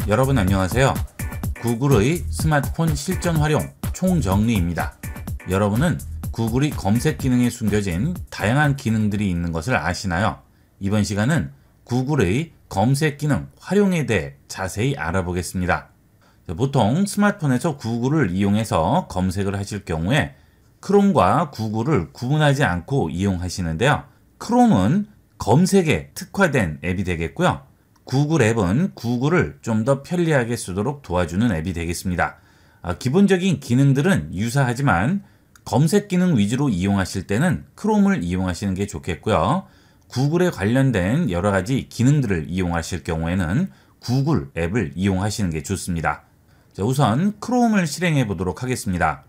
여러분 안녕하세요. 구글의 스마트폰 실전 활용 총정리입니다. 여러분은 구글이 검색 기능에 숨겨진 다양한 기능들이 있는 것을 아시나요? 이번 시간은 구글의 검색 기능 활용에 대해 자세히 알아보겠습니다. 보통 스마트폰에서 구글을 이용해서 검색을 하실 경우에 크롬과 구글을 구분하지 않고 이용하시는데요. 크롬은 검색에 특화된 앱이 되겠고요. 구글 앱은 구글을 좀 더 편리하게 쓰도록 도와주는 앱이 되겠습니다. 기본적인 기능들은 유사하지만 검색 기능 위주로 이용하실 때는 크롬을 이용하시는 게 좋겠고요. 구글에 관련된 여러 가지 기능들을 이용하실 경우에는 구글 앱을 이용하시는 게 좋습니다. 자, 우선 크롬을 실행해 보도록 하겠습니다.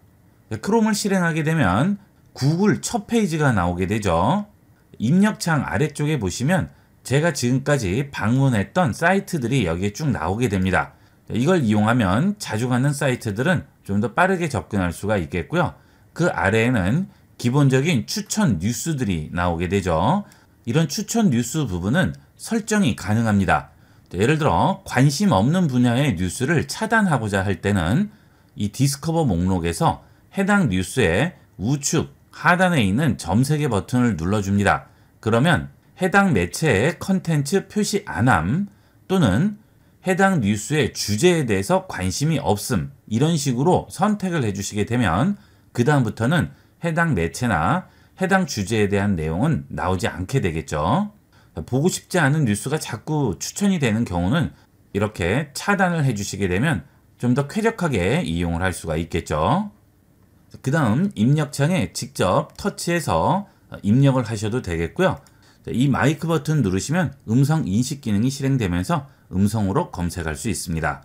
크롬을 실행하게 되면 구글 첫 페이지가 나오게 되죠. 입력창 아래쪽에 보시면 제가 지금까지 방문했던 사이트들이 여기에 쭉 나오게 됩니다. 이걸 이용하면 자주 가는 사이트들은 좀 더 빠르게 접근할 수가 있겠고요. 그 아래에는 기본적인 추천 뉴스들이 나오게 되죠. 이런 추천 뉴스 부분은 설정이 가능합니다. 예를 들어 관심 없는 분야의 뉴스를 차단하고자 할 때는 이 디스커버 목록에서 해당 뉴스의 우측 하단에 있는 점세개 버튼을 눌러줍니다. 그러면 해당 매체의 컨텐츠 표시 안함 또는 해당 뉴스의 주제에 대해서 관심이 없음 이런 식으로 선택을 해주시게 되면 그 다음부터는 해당 매체나 해당 주제에 대한 내용은 나오지 않게 되겠죠. 보고 싶지 않은 뉴스가 자꾸 추천이 되는 경우는 이렇게 차단을 해주시게 되면 좀 더 쾌적하게 이용을 할 수가 있겠죠. 그 다음 입력창에 직접 터치해서 입력을 하셔도 되겠고요. 이 마이크 버튼 누르시면 음성 인식 기능이 실행되면서 음성으로 검색할 수 있습니다.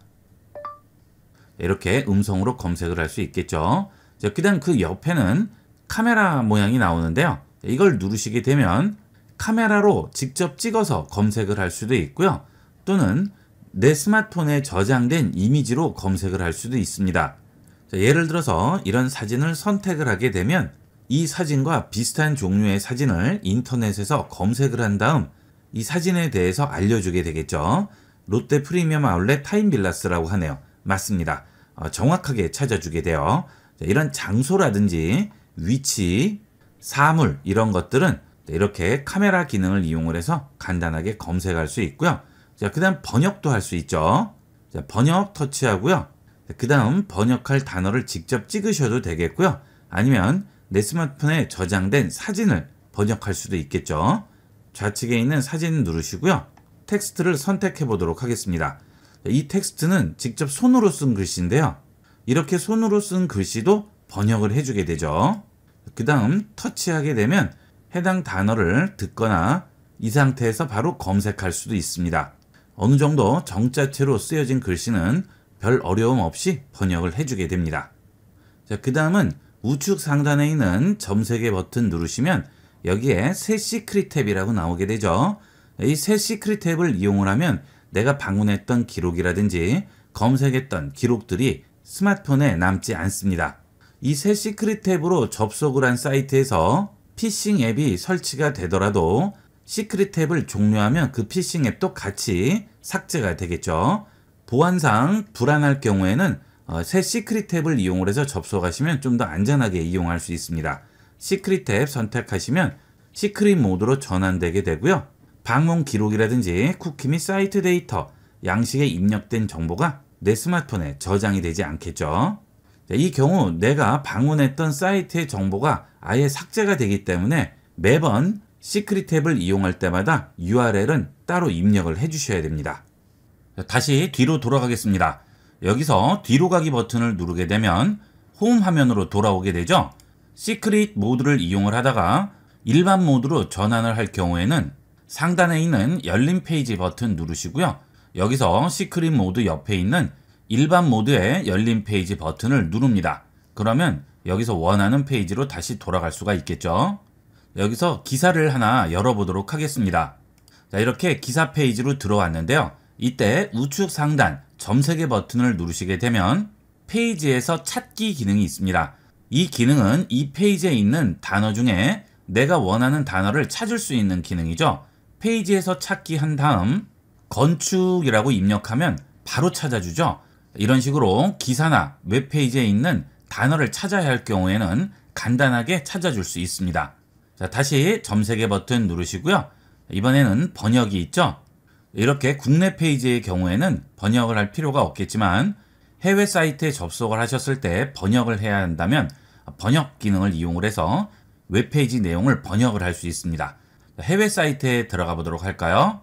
이렇게 음성으로 검색을 할 수 있겠죠. 그 다음 그 옆에는 카메라 모양이 나오는데요. 이걸 누르시게 되면 카메라로 직접 찍어서 검색을 할 수도 있고요. 또는 내 스마트폰에 저장된 이미지로 검색을 할 수도 있습니다. 예를 들어서 이런 사진을 선택을 하게 되면 이 사진과 비슷한 종류의 사진을 인터넷에서 검색을 한 다음 이 사진에 대해서 알려주게 되겠죠. 롯데 프리미엄 아울렛 타임빌라스라고 하네요. 맞습니다. 정확하게 찾아주게 돼요. 이런 장소라든지 위치, 사물 이런 것들은 이렇게 카메라 기능을 이용을 해서 간단하게 검색할 수 있고요. 그 다음 번역도 할 수 있죠. 번역 터치하고요. 그 다음 번역할 단어를 직접 찍으셔도 되겠고요. 아니면 내 스마트폰에 저장된 사진을 번역할 수도 있겠죠. 좌측에 있는 사진 누르시고요. 텍스트를 선택해 보도록 하겠습니다. 이 텍스트는 직접 손으로 쓴 글씨인데요. 이렇게 손으로 쓴 글씨도 번역을 해주게 되죠. 그 다음 터치하게 되면 해당 단어를 듣거나 이 상태에서 바로 검색할 수도 있습니다. 어느 정도 정자체로 쓰여진 글씨는 별 어려움 없이 번역을 해주게 됩니다. 그 다음은 우측 상단에 있는 점세개 버튼 누르시면 여기에 새 시크릿 탭이라고 나오게 되죠. 이 새 시크릿 탭을 이용을 하면 내가 방문했던 기록이라든지 검색했던 기록들이 스마트폰에 남지 않습니다. 이 새 시크릿 탭으로 접속을 한 사이트에서 피싱 앱이 설치가 되더라도 시크릿 탭을 종료하면 그 피싱 앱도 같이 삭제가 되겠죠. 보안상 불안할 경우에는 새 시크릿 탭을 이용을 해서 접속하시면 좀 더 안전하게 이용할 수 있습니다. 시크릿 탭 선택하시면 시크릿 모드로 전환되게 되고요. 방문 기록이라든지 쿠키 및 사이트 데이터, 양식에 입력된 정보가 내 스마트폰에 저장이 되지 않겠죠. 이 경우 내가 방문했던 사이트의 정보가 아예 삭제가 되기 때문에 매번 시크릿 탭을 이용할 때마다 URL은 따로 입력을 해주셔야 됩니다. 다시 뒤로 돌아가겠습니다. 여기서 뒤로 가기 버튼을 누르게 되면 홈 화면으로 돌아오게 되죠. 시크릿 모드를 이용을 하다가 일반 모드로 전환을 할 경우에는 상단에 있는 열린 페이지 버튼 누르시고요. 여기서 시크릿 모드 옆에 있는 일반 모드의 열린 페이지 버튼을 누릅니다. 그러면 여기서 원하는 페이지로 다시 돌아갈 수가 있겠죠. 여기서 기사를 하나 열어보도록 하겠습니다. 자, 이렇게 기사 페이지로 들어왔는데요. 이때 우측 상단 점세개 버튼을 누르시게 되면 페이지에서 찾기 기능이 있습니다. 이 기능은 이 페이지에 있는 단어 중에 내가 원하는 단어를 찾을 수 있는 기능이죠. 페이지에서 찾기 한 다음 건축이라고 입력하면 바로 찾아주죠. 이런 식으로 기사나 웹페이지에 있는 단어를 찾아야 할 경우에는 간단하게 찾아줄 수 있습니다. 자, 다시 점세개 버튼 누르시고요. 이번에는 번역이 있죠. 이렇게 국내 페이지의 경우에는 번역을 할 필요가 없겠지만 해외 사이트에 접속을 하셨을 때 번역을 해야 한다면 번역 기능을 이용을 해서 웹페이지 내용을 번역을 할 수 있습니다. 해외 사이트에 들어가 보도록 할까요?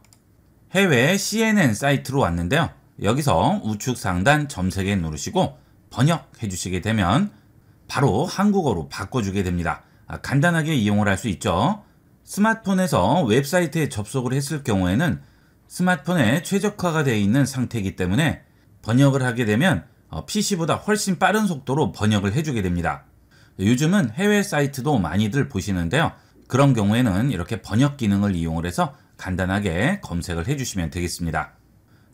해외 CNN 사이트로 왔는데요. 여기서 우측 상단 점세개 누르시고 번역해 주시게 되면 바로 한국어로 바꿔주게 됩니다. 간단하게 이용을 할 수 있죠. 스마트폰에서 웹사이트에 접속을 했을 경우에는 스마트폰에 최적화가 되어 있는 상태이기 때문에 번역을 하게 되면 PC보다 훨씬 빠른 속도로 번역을 해주게 됩니다. 요즘은 해외 사이트도 많이들 보시는데요. 그런 경우에는 이렇게 번역 기능을 이용을 해서 간단하게 검색을 해주시면 되겠습니다.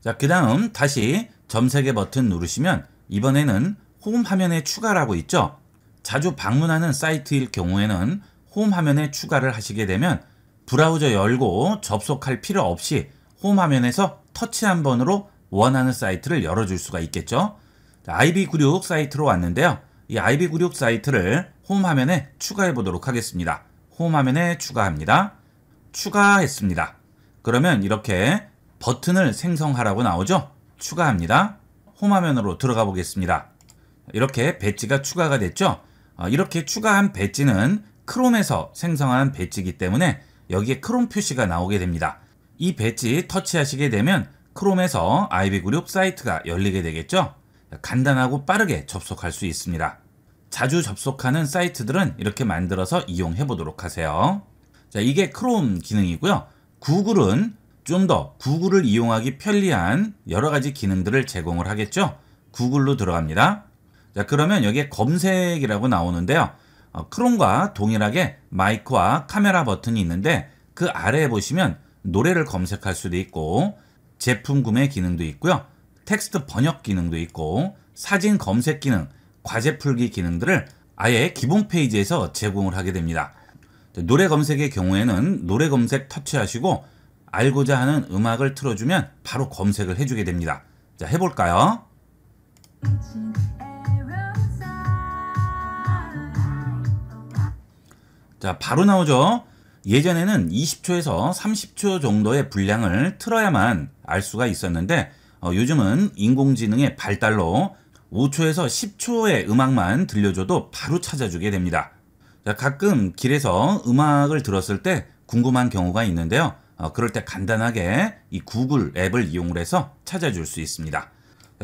자, 그 다음 다시 점세개 버튼 누르시면 이번에는 홈 화면에 추가라고 있죠. 자주 방문하는 사이트일 경우에는 홈 화면에 추가를 하시게 되면 브라우저 열고 접속할 필요 없이 홈 화면에서 터치 한 번으로 원하는 사이트를 열어줄 수가 있겠죠. IB96 사이트로 왔는데요. 이 IB96 사이트를 홈 화면에 추가해 보도록 하겠습니다. 홈 화면에 추가합니다. 추가했습니다. 그러면 이렇게 버튼을 생성하라고 나오죠. 추가합니다. 홈 화면으로 들어가 보겠습니다. 이렇게 배지가 추가가 됐죠. 이렇게 추가한 배지는 크롬에서 생성한 배지이기 때문에 여기에 크롬 표시가 나오게 됩니다. 이 배지 터치하시게 되면 크롬에서 IB96 사이트가 열리게 되겠죠. 간단하고 빠르게 접속할 수 있습니다. 자주 접속하는 사이트들은 이렇게 만들어서 이용해 보도록 하세요. 자, 이게 크롬 기능이고요. 구글은 좀 더 구글을 이용하기 편리한 여러 가지 기능들을 제공을 하겠죠. 구글로 들어갑니다. 자, 그러면 여기에 검색이라고 나오는데요. 크롬과 동일하게 마이크와 카메라 버튼이 있는데 그 아래에 보시면 노래를 검색할 수도 있고 제품 구매 기능도 있고요. 텍스트 번역 기능도 있고 사진 검색 기능, 과제 풀기 기능들을 아예 기본 페이지에서 제공을 하게 됩니다. 노래 검색의 경우에는 노래 검색 터치하시고 알고자 하는 음악을 틀어주면 바로 검색을 해주게 됩니다. 자, 해볼까요? 자, 바로 나오죠. 예전에는 20초에서 30초 정도의 분량을 틀어야만 알 수가 있었는데 요즘은 인공지능의 발달로 5초에서 10초의 음악만 들려줘도 바로 찾아주게 됩니다. 자, 가끔 길에서 음악을 들었을 때 궁금한 경우가 있는데요. 그럴 때 간단하게 이 구글 앱을 이용을 해서 찾아줄 수 있습니다.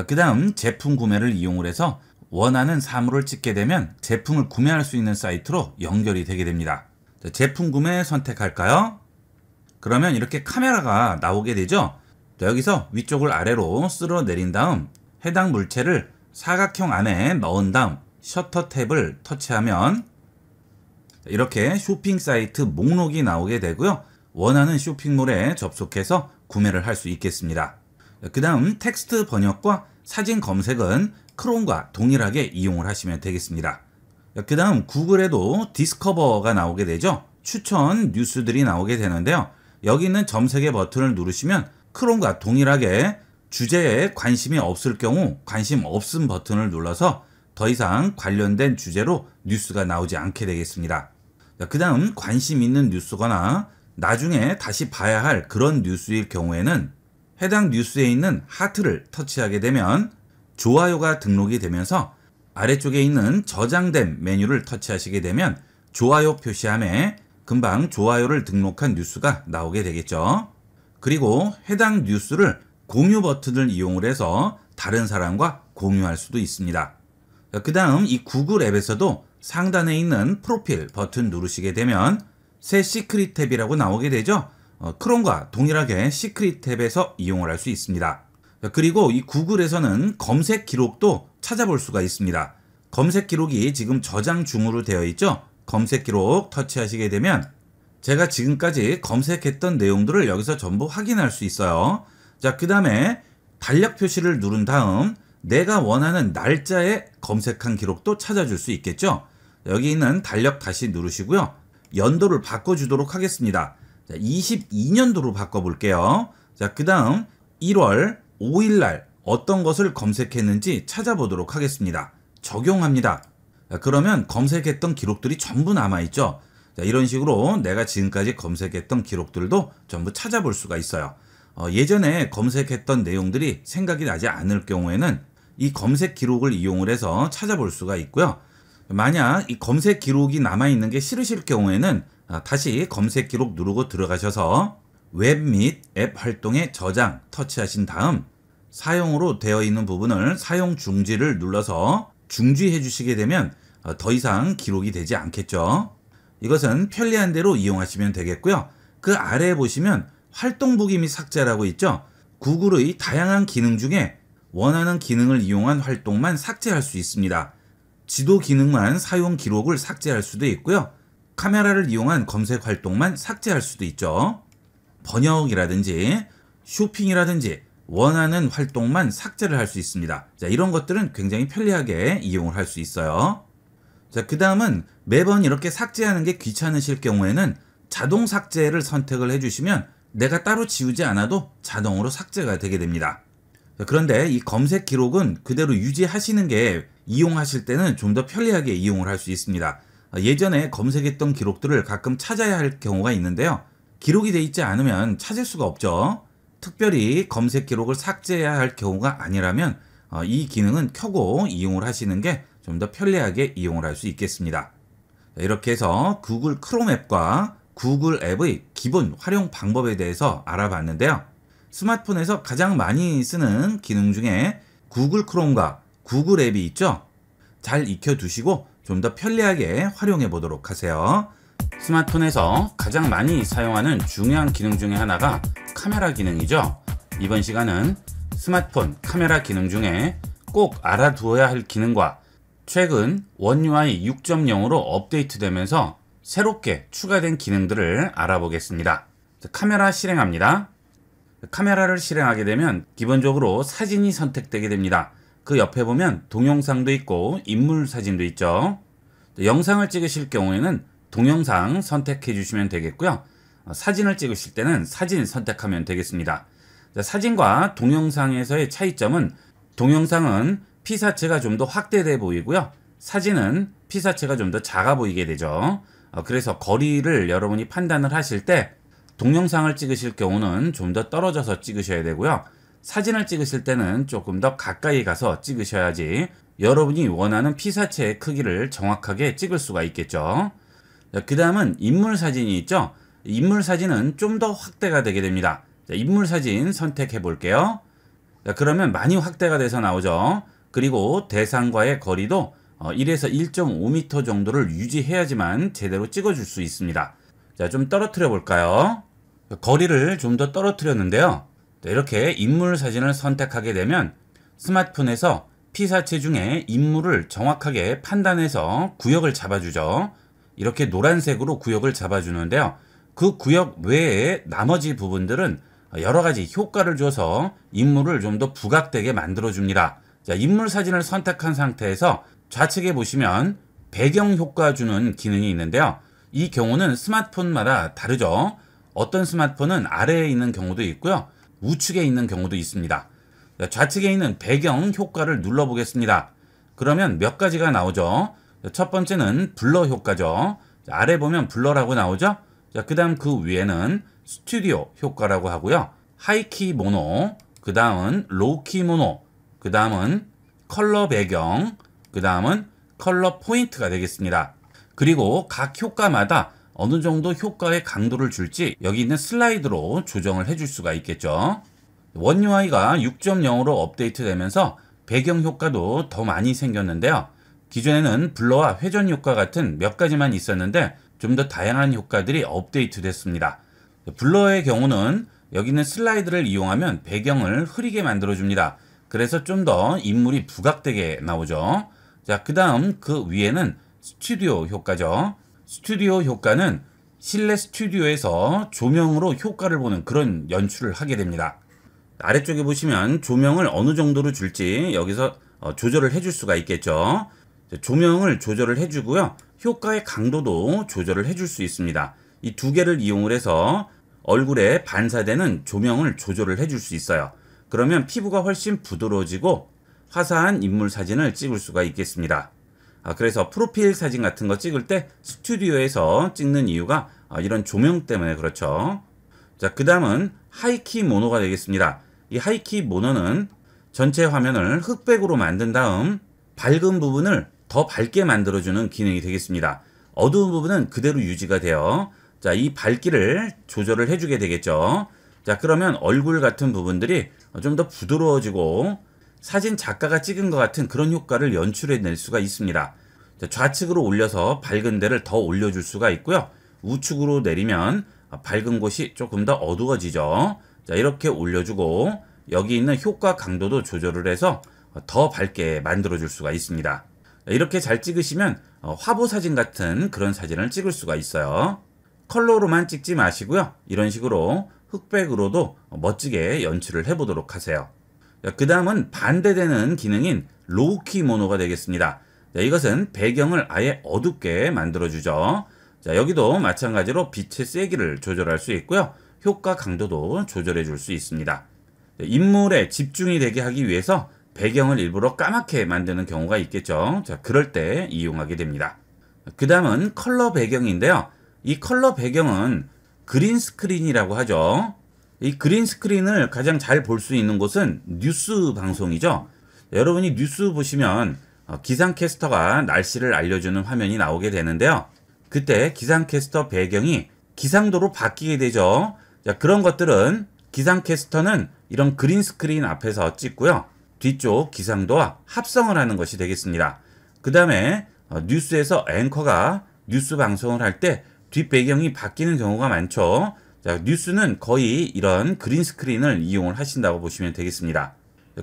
그 다음 제품 구매를 이용을 해서 원하는 사물을 찍게 되면 제품을 구매할 수 있는 사이트로 연결이 되게 됩니다. 자, 제품 구매 선택할까요? 그러면 이렇게 카메라가 나오게 되죠. 자, 여기서 위쪽을 아래로 쓸어 내린 다음 해당 물체를 사각형 안에 넣은 다음 셔터 탭을 터치하면 이렇게 쇼핑 사이트 목록이 나오게 되고요. 원하는 쇼핑몰에 접속해서 구매를 할 수 있겠습니다. 그 다음 텍스트 번역과 사진 검색은 크롬과 동일하게 이용을 하시면 되겠습니다. 그 다음 구글에도 디스커버가 나오게 되죠. 추천 뉴스들이 나오게 되는데요. 여기 있는 점세개 버튼을 누르시면 크롬과 동일하게 주제에 관심이 없을 경우 관심 없음 버튼을 눌러서 더 이상 관련된 주제로 뉴스가 나오지 않게 되겠습니다. 그 다음 관심 있는 뉴스거나 나중에 다시 봐야 할 그런 뉴스일 경우에는 해당 뉴스에 있는 하트를 터치하게 되면 좋아요가 등록이 되면서 아래쪽에 있는 저장된 메뉴를 터치하시게 되면 좋아요 표시함에 금방 좋아요를 등록한 뉴스가 나오게 되겠죠. 그리고 해당 뉴스를 공유 버튼을 이용을 해서 다른 사람과 공유할 수도 있습니다. 그 다음 이 구글 앱에서도 상단에 있는 프로필 버튼 누르시게 되면 새 시크릿 탭이라고 나오게 되죠. 크롬과 동일하게 시크릿 탭에서 이용을 할 수 있습니다. 그리고 이 구글에서는 검색 기록도 찾아볼 수가 있습니다. 검색 기록이 지금 저장 중으로 되어 있죠. 검색 기록 터치하시게 되면 제가 지금까지 검색했던 내용들을 여기서 전부 확인할 수 있어요. 자, 그 다음에 달력 표시를 누른 다음 내가 원하는 날짜에 검색한 기록도 찾아줄 수 있겠죠. 여기 있는 달력 다시 누르시고요. 연도를 바꿔주도록 하겠습니다. 자, 22년도로 바꿔볼게요. 자, 그 다음 1월 5일 날 어떤 것을 검색했는지 찾아보도록 하겠습니다. 적용합니다. 그러면 검색했던 기록들이 전부 남아있죠. 이런 식으로 내가 지금까지 검색했던 기록들도 전부 찾아볼 수가 있어요. 예전에 검색했던 내용들이 생각이 나지 않을 경우에는 이 검색 기록을 이용을 해서 찾아볼 수가 있고요. 만약 이 검색 기록이 남아있는 게 싫으실 경우에는 다시 검색 기록 누르고 들어가셔서 웹 및 앱 활동에 저장 터치하신 다음 사용으로 되어 있는 부분을 사용 중지를 눌러서 중지해 주시게 되면 더 이상 기록이 되지 않겠죠. 이것은 편리한 대로 이용하시면 되겠고요. 그 아래에 보시면 활동보기 및 삭제라고 있죠. 구글의 다양한 기능 중에 원하는 기능을 이용한 활동만 삭제할 수 있습니다. 지도 기능만 사용 기록을 삭제할 수도 있고요. 카메라를 이용한 검색 활동만 삭제할 수도 있죠. 번역이라든지 쇼핑이라든지 원하는 활동만 삭제를 할 수 있습니다. 자, 이런 것들은 굉장히 편리하게 이용을 할 수 있어요. 자, 그 다음은 매번 이렇게 삭제하는 게 귀찮으실 경우에는 자동 삭제를 선택을 해주시면 내가 따로 지우지 않아도 자동으로 삭제가 되게 됩니다. 자, 그런데 이 검색 기록은 그대로 유지하시는 게 이용하실 때는 좀 더 편리하게 이용을 할 수 있습니다. 예전에 검색했던 기록들을 가끔 찾아야 할 경우가 있는데요. 기록이 돼 있지 않으면 찾을 수가 없죠. 특별히 검색 기록을 삭제해야 할 경우가 아니라면 이 기능은 켜고 이용을 하시는 게 좀 더 편리하게 이용을 할 수 있겠습니다. 이렇게 해서 구글 크롬 앱과 구글 앱의 기본 활용 방법에 대해서 알아봤는데요. 스마트폰에서 가장 많이 쓰는 기능 중에 구글 크롬과 구글 앱이 있죠. 잘 익혀두시고 좀 더 편리하게 활용해 보도록 하세요. 스마트폰에서 가장 많이 사용하는 중요한 기능 중에 하나가 카메라 기능이죠. 이번 시간은 스마트폰 카메라 기능 중에 꼭 알아두어야 할 기능과 최근 원 UI 6.0으로 업데이트되면서 새롭게 추가된 기능들을 알아보겠습니다. 카메라 실행합니다. 카메라를 실행하게 되면 기본적으로 사진이 선택되게 됩니다. 그 옆에 보면 동영상도 있고 인물 사진도 있죠. 영상을 찍으실 경우에는 동영상 선택해 주시면 되겠고요. 사진을 찍으실 때는 사진 선택하면 되겠습니다. 사진과 동영상에서의 차이점은 동영상은 피사체가 좀 더 확대돼 보이고요. 사진은 피사체가 좀 더 작아 보이게 되죠. 그래서 거리를 여러분이 판단을 하실 때 동영상을 찍으실 경우는 좀 더 떨어져서 찍으셔야 되고요. 사진을 찍으실 때는 조금 더 가까이 가서 찍으셔야지 여러분이 원하는 피사체의 크기를 정확하게 찍을 수가 있겠죠. 그 다음은 인물 사진이 있죠. 인물 사진은 좀 더 확대가 되게 됩니다. 인물 사진 선택해 볼게요. 그러면 많이 확대가 돼서 나오죠. 그리고 대상과의 거리도 1에서 1.5m 정도를 유지해야지만 제대로 찍어줄 수 있습니다. 자, 좀 떨어뜨려 볼까요? 거리를 좀 더 떨어뜨렸는데요. 이렇게 인물 사진을 선택하게 되면 스마트폰에서 피사체 중에 인물을 정확하게 판단해서 구역을 잡아주죠. 이렇게 노란색으로 구역을 잡아주는데요. 그 구역 외에 나머지 부분들은 여러 가지 효과를 줘서 인물을 좀 더 부각되게 만들어줍니다. 자, 인물 사진을 선택한 상태에서 좌측에 보시면 배경 효과 주는 기능이 있는데요. 이 경우는 스마트폰마다 다르죠. 어떤 스마트폰은 아래에 있는 경우도 있고요. 우측에 있는 경우도 있습니다. 자, 좌측에 있는 배경 효과를 눌러보겠습니다. 그러면 몇 가지가 나오죠. 첫 번째는 블러 효과죠. 자, 아래 보면 블러라고 나오죠. 자, 그 다음 그 위에는 스튜디오 효과라고 하고요. 하이키 모노, 그 다음은 로우키 모노, 그 다음은 컬러 배경, 그 다음은 컬러 포인트가 되겠습니다. 그리고 각 효과마다 어느 정도 효과의 강도를 줄지 여기 있는 슬라이드로 조정을 해줄 수가 있겠죠. 원 UI가 6.0으로 업데이트 되면서 배경 효과도 더 많이 생겼는데요. 기존에는 블러와 회전 효과 같은 몇 가지만 있었는데 좀 더 다양한 효과들이 업데이트 됐습니다. 블러의 경우는 여기 있는 슬라이드를 이용하면 배경을 흐리게 만들어줍니다. 그래서 좀 더 인물이 부각되게 나오죠. 자, 그 다음 그 위에는 스튜디오 효과죠. 스튜디오 효과는 실내 스튜디오에서 조명으로 효과를 보는 그런 연출을 하게 됩니다. 아래쪽에 보시면 조명을 어느 정도로 줄지 여기서 조절을 해줄 수가 있겠죠. 조명을 조절을 해주고요. 효과의 강도도 조절을 해줄 수 있습니다. 이 두 개를 이용을 해서 얼굴에 반사되는 조명을 조절을 해줄 수 있어요. 그러면 피부가 훨씬 부드러워지고 화사한 인물 사진을 찍을 수가 있겠습니다. 그래서 프로필 사진 같은 거 찍을 때 스튜디오에서 찍는 이유가 이런 조명 때문에 그렇죠. 자, 그 다음은 하이키 모노가 되겠습니다. 이 하이키 모노는 전체 화면을 흑백으로 만든 다음 밝은 부분을 더 밝게 만들어주는 기능이 되겠습니다. 어두운 부분은 그대로 유지가 돼요. 자, 이 밝기를 조절을 해주게 되겠죠. 자, 그러면 얼굴 같은 부분들이 좀 더 부드러워지고 사진 작가가 찍은 것 같은 그런 효과를 연출해낼 수가 있습니다. 자, 좌측으로 올려서 밝은 데를 더 올려줄 수가 있고요. 우측으로 내리면 밝은 곳이 조금 더 어두워지죠. 자, 이렇게 올려주고 여기 있는 효과 강도도 조절을 해서 더 밝게 만들어줄 수가 있습니다. 이렇게 잘 찍으시면 화보 사진 같은 그런 사진을 찍을 수가 있어요. 컬러로만 찍지 마시고요. 이런 식으로 흑백으로도 멋지게 연출을 해보도록 하세요. 그 다음은 반대되는 기능인 로우키 모노가 되겠습니다. 자, 이것은 배경을 아예 어둡게 만들어주죠. 자, 여기도 마찬가지로 빛의 세기를 조절할 수 있고요. 효과 강도도 조절해 줄 수 있습니다. 인물에 집중이 되게 하기 위해서 배경을 일부러 까맣게 만드는 경우가 있겠죠. 자, 그럴 때 이용하게 됩니다. 그 다음은 컬러 배경인데요. 이 컬러 배경은 그린 스크린이라고 하죠. 이 그린 스크린을 가장 잘 볼 수 있는 곳은 뉴스 방송이죠. 여러분이 뉴스 보시면 기상캐스터가 날씨를 알려주는 화면이 나오게 되는데요. 그때 기상캐스터 배경이 기상도로 바뀌게 되죠. 자, 그런 것들은 기상캐스터는 이런 그린 스크린 앞에서 찍고요. 뒤쪽 기상도와 합성을 하는 것이 되겠습니다. 그 다음에 뉴스에서 앵커가 뉴스 방송을 할 때 뒷배경이 바뀌는 경우가 많죠. 자, 뉴스는 거의 이런 그린 스크린을 이용을 하신다고 보시면 되겠습니다.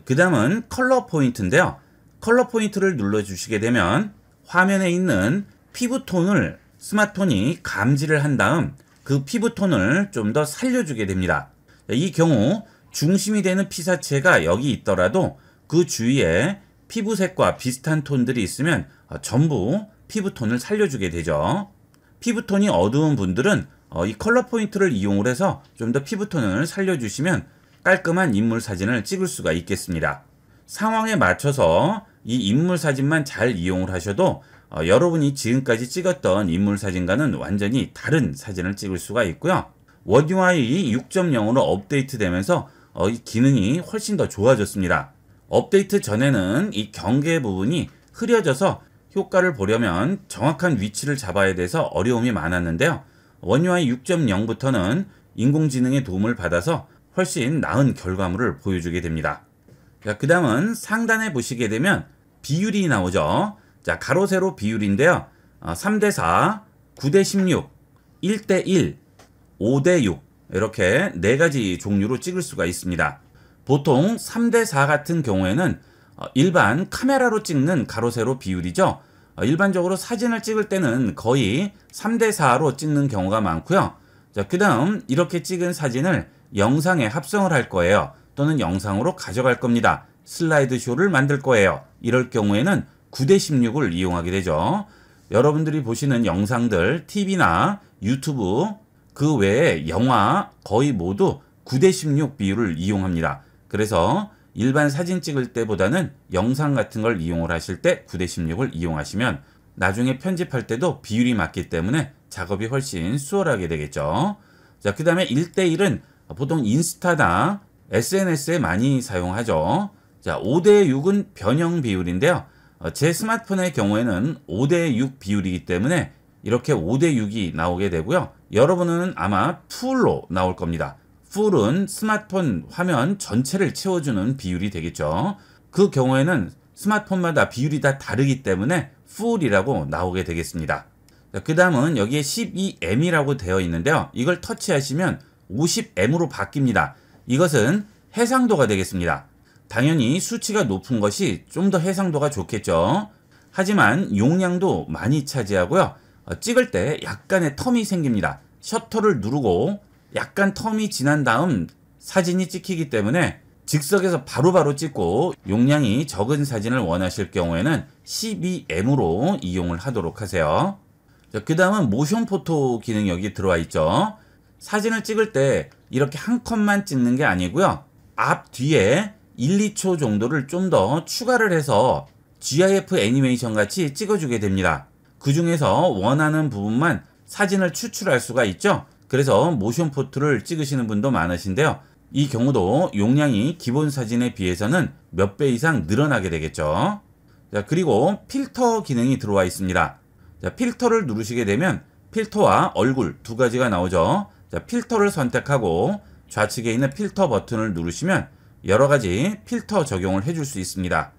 그 다음은 컬러 포인트인데요. 컬러 포인트를 눌러주시게 되면 화면에 있는 피부톤을 스마트폰이 감지를 한 다음 그 피부톤을 좀 더 살려주게 됩니다. 이 경우 중심이 되는 피사체가 여기 있더라도 그 주위에 피부색과 비슷한 톤들이 있으면 전부 피부톤을 살려주게 되죠. 피부톤이 어두운 분들은 이 컬러 포인트를 이용을 해서 좀 더 피부톤을 살려주시면 깔끔한 인물 사진을 찍을 수가 있겠습니다. 상황에 맞춰서 이 인물 사진만 잘 이용을 하셔도 여러분이 지금까지 찍었던 인물 사진과는 완전히 다른 사진을 찍을 수가 있고요. 원UI 6.0으로 업데이트되면서 이 기능이 훨씬 더 좋아졌습니다. 업데이트 전에는 이 경계 부분이 흐려져서 효과를 보려면 정확한 위치를 잡아야 돼서 어려움이 많았는데요. 원UI 6.0부터는 인공지능의 도움을 받아서 훨씬 나은 결과물을 보여주게 됩니다. 자, 그 다음은 상단에 보시게 되면 비율이 나오죠. 자, 가로 세로 비율인데요. 3대4, 9대16, 1대1, 5대6 이렇게 4가지 종류로 찍을 수가 있습니다. 보통 3대4 같은 경우에는 일반 카메라로 찍는 가로 세로 비율이죠. 일반적으로 사진을 찍을 때는 거의 3대4로 찍는 경우가 많고요. 자, 그 다음 이렇게 찍은 사진을 영상에 합성을 할 거예요. 또는 영상으로 가져갈 겁니다. 슬라이드 쇼를 만들 거예요. 이럴 경우에는 9대16을 이용하게 되죠. 여러분들이 보시는 영상들, TV나 유튜브, 그 외에 영화 거의 모두 9대16 비율을 이용합니다. 그래서 일반 사진 찍을 때보다는 영상 같은 걸 이용을 하실 때 9대16을 이용하시면 나중에 편집할 때도 비율이 맞기 때문에 작업이 훨씬 수월하게 되겠죠. 자, 그 다음에 1대1은 보통 인스타나 SNS에 많이 사용하죠. 자, 5대6은 변형 비율인데요. 제 스마트폰의 경우에는 5대6 비율이기 때문에 이렇게 5대6이 나오게 되고요. 여러분은 아마 풀로 나올 겁니다. 풀은 스마트폰 화면 전체를 채워주는 비율이 되겠죠. 그 경우에는 스마트폰마다 비율이 다 다르기 때문에 풀이라고 나오게 되겠습니다. 그 다음은 여기에 12M이라고 되어 있는데요. 이걸 터치하시면 50M으로 바뀝니다. 이것은 해상도가 되겠습니다. 당연히 수치가 높은 것이 좀 더 해상도가 좋겠죠. 하지만 용량도 많이 차지하고요. 찍을 때 약간의 텀이 생깁니다. 셔터를 누르고 약간 텀이 지난 다음 사진이 찍히기 때문에 즉석에서 바로바로 찍고 용량이 적은 사진을 원하실 경우에는 12M으로 이용을 하도록 하세요. 그 다음은 모션 포토 기능이 여기 들어와 있죠. 사진을 찍을 때 이렇게 한 컷만 찍는 게 아니고요. 앞 뒤에 1, 2초 정도를 좀 더 추가를 해서 GIF 애니메이션 같이 찍어주게 됩니다. 그 중에서 원하는 부분만 사진을 추출할 수가 있죠. 그래서 모션 포트를 찍으시는 분도 많으신데요. 이 경우도 용량이 기본 사진에 비해서는 몇 배 이상 늘어나게 되겠죠. 자, 그리고 필터 기능이 들어와 있습니다. 자, 필터를 누르시게 되면 필터와 얼굴 두 가지가 나오죠. 자, 필터를 선택하고 좌측에 있는 필터 버튼을 누르시면 여러 가지 필터 적용을 해줄 수 있습니다.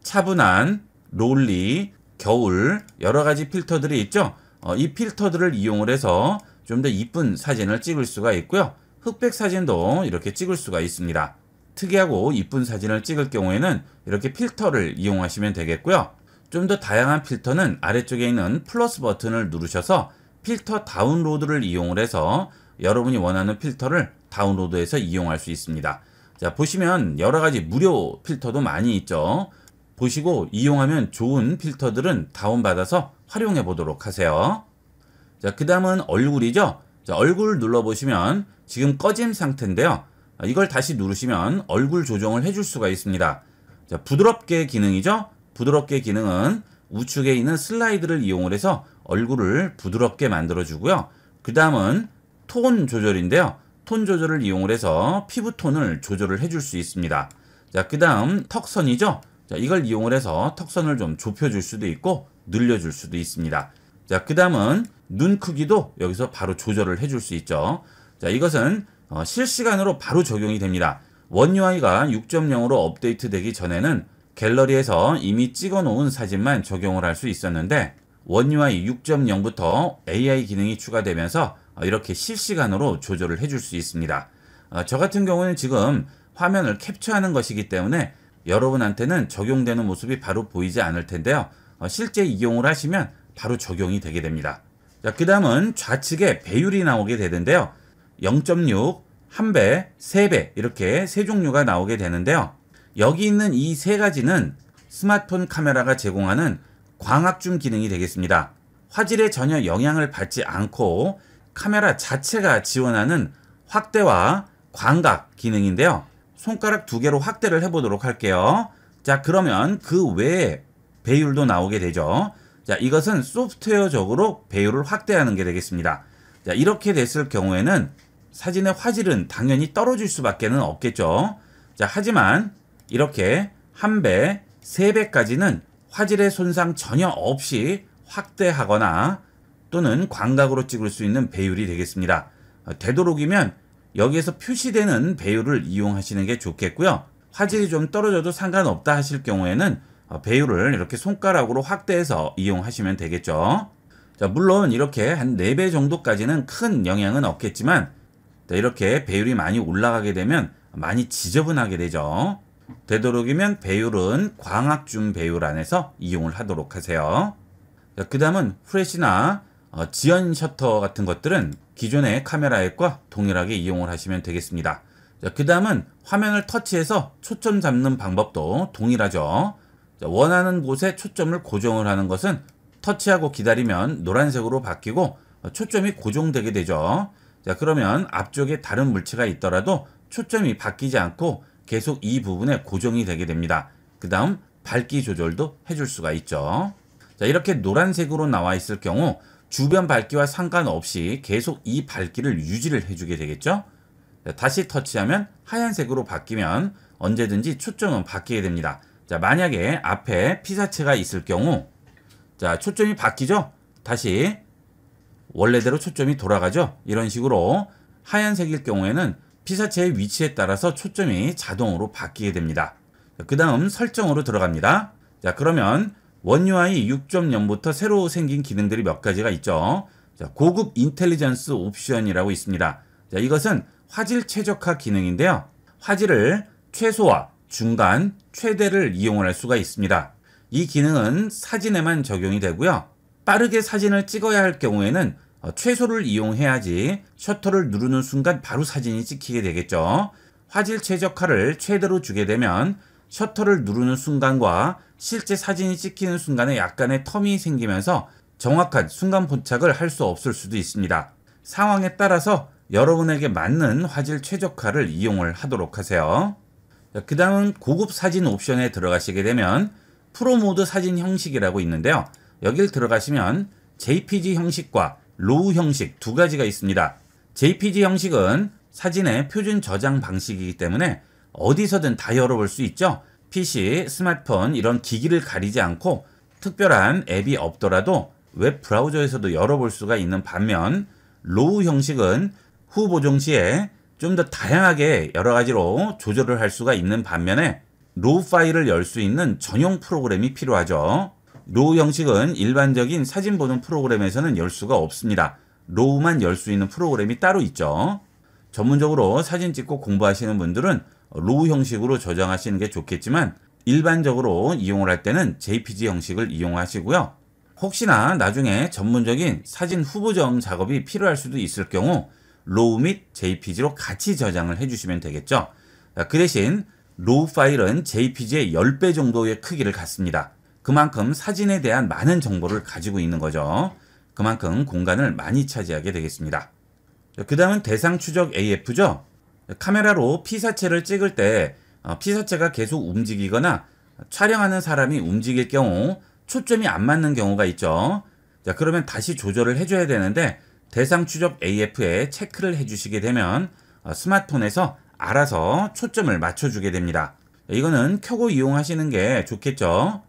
차분한, 롤리, 겨울 여러 가지 필터들이 있죠. 이 필터들을 이용을 해서 좀 더 이쁜 사진을 찍을 수가 있고요. 흑백 사진도 이렇게 찍을 수가 있습니다. 특이하고 이쁜 사진을 찍을 경우에는 이렇게 필터를 이용하시면 되겠고요. 좀 더 다양한 필터는 아래쪽에 있는 플러스 버튼을 누르셔서 필터 다운로드를 이용을 해서 여러분이 원하는 필터를 다운로드해서 이용할 수 있습니다. 자, 보시면 여러 가지 무료 필터도 많이 있죠. 보시고 이용하면 좋은 필터들은 다운받아서 활용해 보도록 하세요. 자, 그 다음은 얼굴이죠. 자, 얼굴 눌러보시면 지금 꺼진 상태인데요. 이걸 다시 누르시면 얼굴 조정을 해줄 수가 있습니다. 자, 부드럽게 기능이죠. 부드럽게 기능은 우측에 있는 슬라이드를 이용을 해서 얼굴을 부드럽게 만들어 주고요. 그 다음은 톤 조절인데요. 톤 조절을 이용을 해서 피부톤을 조절을 해줄 수 있습니다. 자, 그 다음 턱선이죠. 자, 이걸 이용을 해서 턱선을 좀 좁혀줄 수도 있고 늘려줄 수도 있습니다. 자, 그 다음은 눈 크기도 여기서 바로 조절을 해줄 수 있죠. 자, 이것은 실시간으로 바로 적용이 됩니다. 원 UI가 6.0으로 업데이트 되기 전에는 갤러리에서 이미 찍어 놓은 사진만 적용을 할 수 있었는데 원 UI 6.0부터 AI 기능이 추가되면서 이렇게 실시간으로 조절을 해줄 수 있습니다. 저 같은 경우는 지금 화면을 캡처하는 것이기 때문에 여러분한테는 적용되는 모습이 바로 보이지 않을 텐데요. 실제 이용을 하시면 바로 적용이 되게 됩니다. 자, 그 다음은 좌측에 배율이 나오게 되는데요. 0.6, 1배, 3배 이렇게 세 종류가 나오게 되는데요. 여기 있는 이 세 가지는 스마트폰 카메라가 제공하는 광학줌 기능이 되겠습니다. 화질에 전혀 영향을 받지 않고 카메라 자체가 지원하는 확대와 광각 기능인데요. 손가락 두 개로 확대를 해보도록 할게요. 자, 그러면 그 외에 배율도 나오게 되죠. 자, 이것은 소프트웨어적으로 배율을 확대하는 게 되겠습니다. 자, 이렇게 됐을 경우에는 사진의 화질은 당연히 떨어질 수밖에 없겠죠. 자, 하지만 이렇게 1배, 3배까지는 화질의 손상 전혀 없이 확대하거나 또는 광각으로 찍을 수 있는 배율이 되겠습니다. 되도록이면 여기에서 표시되는 배율을 이용하시는 게 좋겠고요. 화질이 좀 떨어져도 상관없다 하실 경우에는 배율을 이렇게 손가락으로 확대해서 이용하시면 되겠죠. 자, 물론 이렇게 한 4배 정도까지는 큰 영향은 없겠지만 이렇게 배율이 많이 올라가게 되면 많이 지저분하게 되죠. 되도록이면 배율은 광학줌 배율 안에서 이용을 하도록 하세요. 그 다음은 후레쉬나 지연 셔터 같은 것들은 기존의 카메라 앱과 동일하게 이용을 하시면 되겠습니다. 그 다음은 화면을 터치해서 초점 잡는 방법도 동일하죠. 원하는 곳에 초점을 고정을 하는 것은 터치하고 기다리면 노란색으로 바뀌고 초점이 고정되게 되죠. 자, 그러면 앞쪽에 다른 물체가 있더라도 초점이 바뀌지 않고 계속 이 부분에 고정이 되게 됩니다. 그 다음 밝기 조절도 해줄 수가 있죠. 자, 이렇게 노란색으로 나와 있을 경우 주변 밝기와 상관없이 계속 이 밝기를 유지를 해주게 되겠죠. 자, 다시 터치하면 하얀색으로 바뀌면 언제든지 초점은 바뀌게 됩니다. 자, 만약에 앞에 피사체가 있을 경우 자, 초점이 바뀌죠. 다시 원래대로 초점이 돌아가죠. 이런 식으로 하얀색일 경우에는 피사체의 위치에 따라서 초점이 자동으로 바뀌게 됩니다. 그 다음 설정으로 들어갑니다. 자, 그러면 원 UI 6.0부터 새로 생긴 기능들이 몇 가지가 있죠. 자, 고급 인텔리전스 옵션이라고 있습니다. 자, 이것은 화질 최적화 기능인데요. 화질을 최소화, 중간, 최대를 이용을 할 수가 있습니다. 이 기능은 사진에만 적용이 되고요. 빠르게 사진을 찍어야 할 경우에는 최소를 이용해야지 셔터를 누르는 순간 바로 사진이 찍히게 되겠죠. 화질 최적화를 최대로 주게 되면 셔터를 누르는 순간과 실제 사진이 찍히는 순간에 약간의 텀이 생기면서 정확한 순간 포착을 할 수 없을 수도 있습니다. 상황에 따라서 여러분에게 맞는 화질 최적화를 이용을 하도록 하세요. 그 다음은 고급 사진 옵션에 들어가시게 되면 프로 모드 사진 형식이라고 있는데요. 여길 들어가시면 JPG 형식과 로우 형식 두 가지가 있습니다. JPG 형식은 사진의 표준 저장 방식이기 때문에 어디서든 다 열어볼 수 있죠. PC, 스마트폰 이런 기기를 가리지 않고 특별한 앱이 없더라도 웹 브라우저에서도 열어볼 수가 있는 반면 로우 형식은 후 보정 시에 좀 더 다양하게 여러 가지로 조절을 할 수가 있는 반면에 로우 파일을 열 수 있는 전용 프로그램이 필요하죠. 로우 형식은 일반적인 사진 보는 프로그램에서는 열 수가 없습니다. 로우만 열 수 있는 프로그램이 따로 있죠. 전문적으로 사진 찍고 공부하시는 분들은 로우 형식으로 저장하시는 게 좋겠지만 일반적으로 이용을 할 때는 JPG 형식을 이용하시고요. 혹시나 나중에 전문적인 사진 후보정 작업이 필요할 수도 있을 경우 로우 및 JPG로 같이 저장을 해주시면 되겠죠. 그 대신 로우 파일은 JPG의 10배 정도의 크기를 갖습니다. 그만큼 사진에 대한 많은 정보를 가지고 있는 거죠. 그만큼 공간을 많이 차지하게 되겠습니다. 그 다음은 대상 추적 AF죠. 카메라로 피사체를 찍을 때 피사체가 계속 움직이거나 촬영하는 사람이 움직일 경우 초점이 안 맞는 경우가 있죠. 자, 그러면 다시 조절을 해줘야 되는데 대상 추적 AF에 체크를 해주시게 되면 스마트폰에서 알아서 초점을 맞춰주게 됩니다. 이거는 켜고 이용하시는 게 좋겠죠.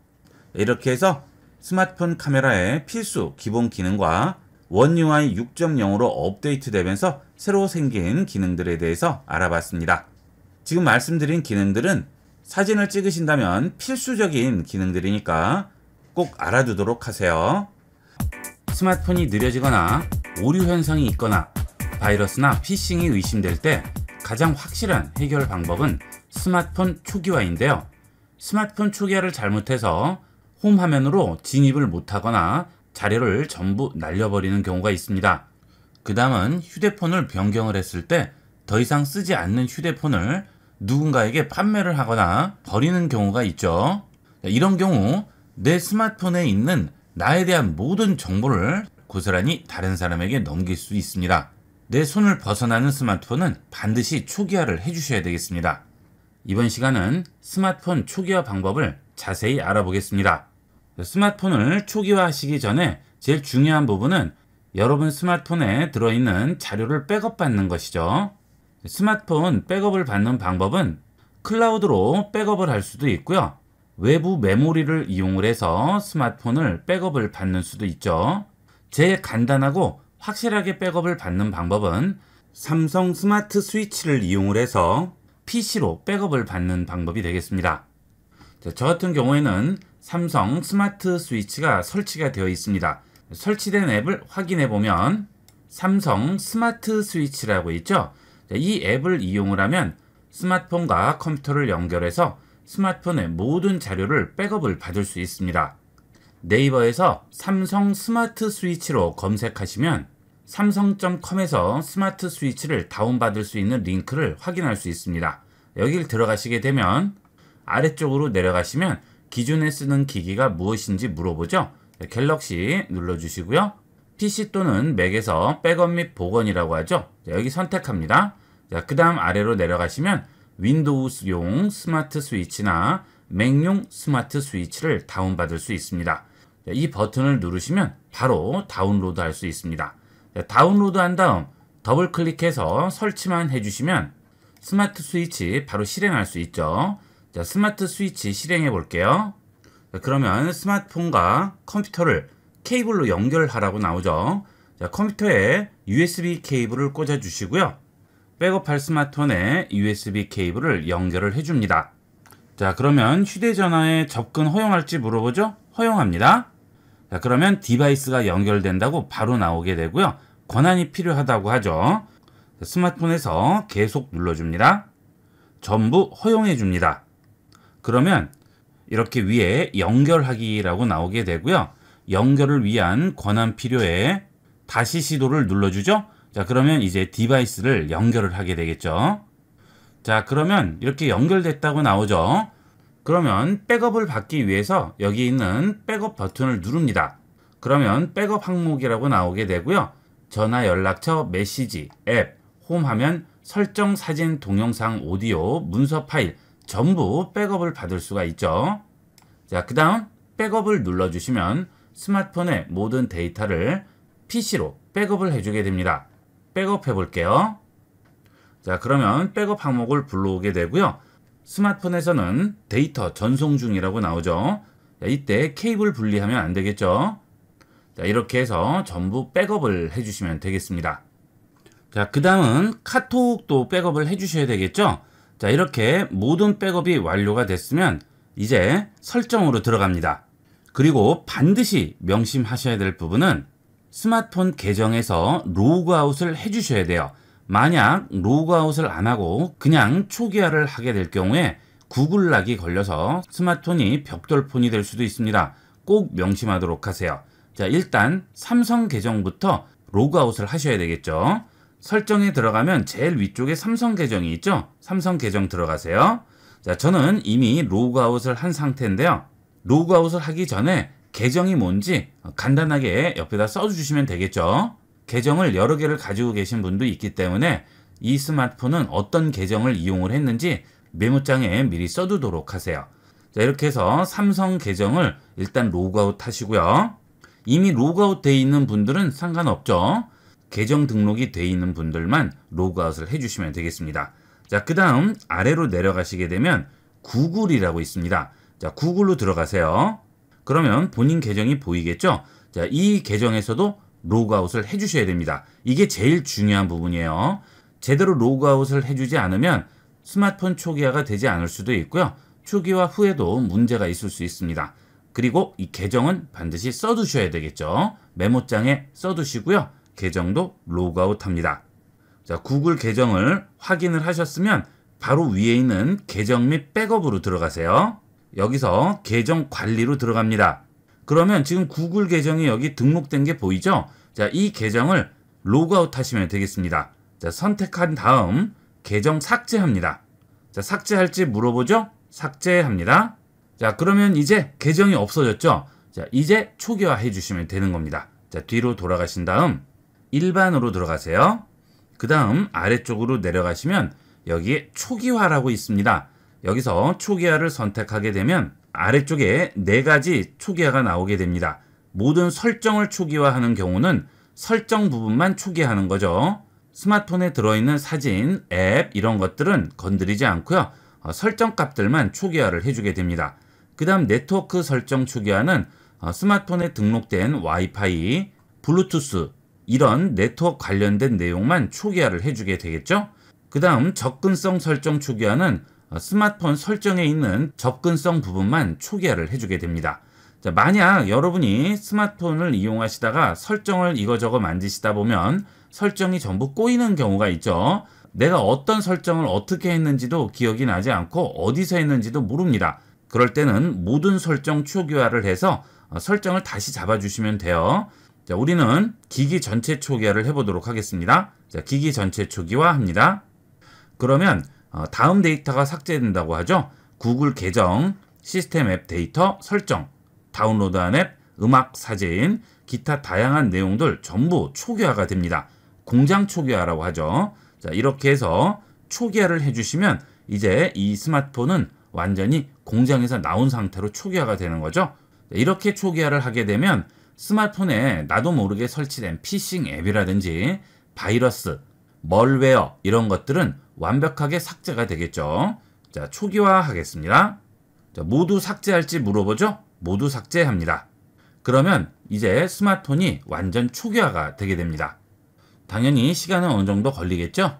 이렇게 해서 스마트폰 카메라의 필수 기본 기능과 원 UI 6.0으로 업데이트되면서 새로 생긴 기능들에 대해서 알아봤습니다. 지금 말씀드린 기능들은 사진을 찍으신다면 필수적인 기능들이니까 꼭 알아두도록 하세요. 스마트폰이 느려지거나 오류 현상이 있거나 바이러스나 피싱이 의심될 때 가장 확실한 해결 방법은 스마트폰 초기화인데요. 스마트폰 초기화를 잘못해서 홈 화면으로 진입을 못하거나 자료를 전부 날려버리는 경우가 있습니다. 그 다음은 휴대폰을 변경을 했을 때 더 이상 쓰지 않는 휴대폰을 누군가에게 판매를 하거나 버리는 경우가 있죠. 이런 경우 내 스마트폰에 있는 나에 대한 모든 정보를 고스란히 다른 사람에게 넘길 수 있습니다. 내 손을 벗어나는 스마트폰은 반드시 초기화를 해주셔야 되겠습니다. 이번 시간은 스마트폰 초기화 방법을 자세히 알아보겠습니다. 스마트폰을 초기화하시기 전에 제일 중요한 부분은 여러분 스마트폰에 들어있는 자료를 백업받는 것이죠. 스마트폰 백업을 받는 방법은 클라우드로 백업을 할 수도 있고요. 외부 메모리를 이용을 해서 스마트폰을 백업을 받는 수도 있죠. 제일 간단하고 확실하게 백업을 받는 방법은 삼성 스마트 스위치를 이용을 해서 PC로 백업을 받는 방법이 되겠습니다. 저 같은 경우에는 삼성 스마트 스위치가 설치가 되어 있습니다. 설치된 앱을 확인해 보면 삼성 스마트 스위치라고 있죠. 이 앱을 이용을 하면 스마트폰과 컴퓨터를 연결해서 스마트폰의 모든 자료를 백업을 받을 수 있습니다. 네이버에서 삼성 스마트 스위치로 검색하시면 삼성.com에서 스마트 스위치를 다운받을 수 있는 링크를 확인할 수 있습니다. 여기를 들어가시게 되면 아래쪽으로 내려가시면 기존에 쓰는 기기가 무엇인지 물어보죠. 갤럭시 눌러주시고요. PC 또는 맥에서 백업 및 복원이라고 하죠. 여기 선택합니다. 그 다음 아래로 내려가시면 윈도우용 스마트 스위치나 맥용 스마트 스위치를 다운받을 수 있습니다. 이 버튼을 누르시면 바로 다운로드 할 수 있습니다. 다운로드 한 다음 더블 클릭해서 설치만 해주시면 스마트 스위치 바로 실행할 수 있죠. 자, 스마트 스위치 실행해 볼게요. 그러면 스마트폰과 컴퓨터를 케이블로 연결하라고 나오죠. 자, 컴퓨터에 USB 케이블을 꽂아 주시고요. 백업할 스마트폰에 USB 케이블을 연결을 해줍니다. 자, 그러면 휴대전화에 접근 허용할지 물어보죠. 허용합니다. 자, 그러면 디바이스가 연결된다고 바로 나오게 되고요. 권한이 필요하다고 하죠. 스마트폰에서 계속 눌러줍니다. 전부 허용해 줍니다. 그러면 이렇게 위에 연결하기라고 나오게 되고요. 연결을 위한 권한 필요에 다시 시도를 눌러주죠. 자, 그러면 이제 디바이스를 연결을 하게 되겠죠. 자, 그러면 이렇게 연결됐다고 나오죠. 그러면 백업을 받기 위해서 여기 있는 백업 버튼을 누릅니다. 그러면 백업 항목이라고 나오게 되고요. 전화, 연락처, 메시지, 앱, 홈 화면, 설정, 사진, 동영상, 오디오, 문서 파일, 전부 백업을 받을 수가 있죠. 자, 그 다음 백업을 눌러주시면 스마트폰의 모든 데이터를 PC로 백업을 해주게 됩니다. 백업해 볼게요. 자, 그러면 백업 항목을 불러오게 되고요. 스마트폰에서는 데이터 전송 중이라고 나오죠. 자, 이때 케이블 분리하면 안 되겠죠. 자, 이렇게 해서 전부 백업을 해주시면 되겠습니다. 자, 그 다음은 카톡도 백업을 해주셔야 되겠죠. 자, 이렇게 모든 백업이 완료가 됐으면 이제 설정으로 들어갑니다. 그리고 반드시 명심하셔야 될 부분은 스마트폰 계정에서 로그아웃을 해주셔야 돼요. 만약 로그아웃을 안 하고 그냥 초기화를 하게 될 경우에 구글락이 걸려서 스마트폰이 벽돌폰이 될 수도 있습니다. 꼭 명심하도록 하세요. 자, 일단 삼성 계정부터 로그아웃을 하셔야 되겠죠. 설정에 들어가면 제일 위쪽에 삼성 계정이 있죠. 삼성 계정 들어가세요. 자, 저는 이미 로그아웃을 한 상태인데요. 로그아웃을 하기 전에 계정이 뭔지 간단하게 옆에다 써주시면 되겠죠. 계정을 여러 개를 가지고 계신 분도 있기 때문에 이 스마트폰은 어떤 계정을 이용을 했는지 메모장에 미리 써두도록 하세요. 자, 이렇게 해서 삼성 계정을 일단 로그아웃 하시고요. 이미 로그아웃 되어 있는 분들은 상관없죠. 계정 등록이 되어 있는 분들만 로그아웃을 해주시면 되겠습니다. 자, 그 다음 아래로 내려가시게 되면 구글이라고 있습니다. 자, 구글로 들어가세요. 그러면 본인 계정이 보이겠죠? 자, 이 계정에서도 로그아웃을 해주셔야 됩니다. 이게 제일 중요한 부분이에요. 제대로 로그아웃을 해주지 않으면 스마트폰 초기화가 되지 않을 수도 있고요. 초기화 후에도 문제가 있을 수 있습니다. 그리고 이 계정은 반드시 써두셔야 되겠죠. 메모장에 써두시고요. 계정도 로그아웃 합니다. 자, 구글 계정을 확인을 하셨으면 바로 위에 있는 계정 및 백업으로 들어가세요. 여기서 계정 관리로 들어갑니다. 그러면 지금 구글 계정이 여기 등록된 게 보이죠? 자, 이 계정을 로그아웃 하시면 되겠습니다. 자, 선택한 다음 계정 삭제합니다. 자, 삭제할지 물어보죠? 삭제합니다. 자, 그러면 이제 계정이 없어졌죠? 자, 이제 초기화 해주시면 되는 겁니다. 자, 뒤로 돌아가신 다음 일반으로 들어가세요. 그 다음 아래쪽으로 내려가시면 여기에 초기화라고 있습니다. 여기서 초기화를 선택하게 되면 아래쪽에 4가지 초기화가 나오게 됩니다. 모든 설정을 초기화하는 경우는 설정 부분만 초기화하는 거죠. 스마트폰에 들어있는 사진, 앱 이런 것들은 건드리지 않고요. 설정 값들만 초기화를 해주게 됩니다. 그 다음 네트워크 설정 초기화는 스마트폰에 등록된 와이파이, 블루투스 이런 네트워크 관련된 내용만 초기화를 해주게 되겠죠. 그 다음 접근성 설정 초기화는 스마트폰 설정에 있는 접근성 부분만 초기화를 해주게 됩니다. 자, 만약 여러분이 스마트폰을 이용하시다가 설정을 이거저거 만지시다 보면 설정이 전부 꼬이는 경우가 있죠. 내가 어떤 설정을 어떻게 했는지도 기억이 나지 않고 어디서 했는지도 모릅니다. 그럴 때는 모든 설정 초기화를 해서 설정을 다시 잡아주시면 돼요. 자, 우리는 기기 전체 초기화를 해보도록 하겠습니다. 자, 기기 전체 초기화 합니다. 그러면 다음 데이터가 삭제된다고 하죠. 구글 계정, 시스템 앱 데이터 설정, 다운로드한 앱, 음악, 사진, 기타 다양한 내용들 전부 초기화가 됩니다. 공장 초기화라고 하죠. 자, 이렇게 해서 초기화를 해주시면 이제 이 스마트폰은 완전히 공장에서 나온 상태로 초기화가 되는 거죠. 자, 이렇게 초기화를 하게 되면 스마트폰에 나도 모르게 설치된 피싱 앱이라든지 바이러스, 멀웨어 이런 것들은 완벽하게 삭제가 되겠죠. 자, 초기화 하겠습니다. 자, 모두 삭제할지 물어보죠. 모두 삭제합니다. 그러면 이제 스마트폰이 완전 초기화가 되게 됩니다. 당연히 시간은 어느 정도 걸리겠죠.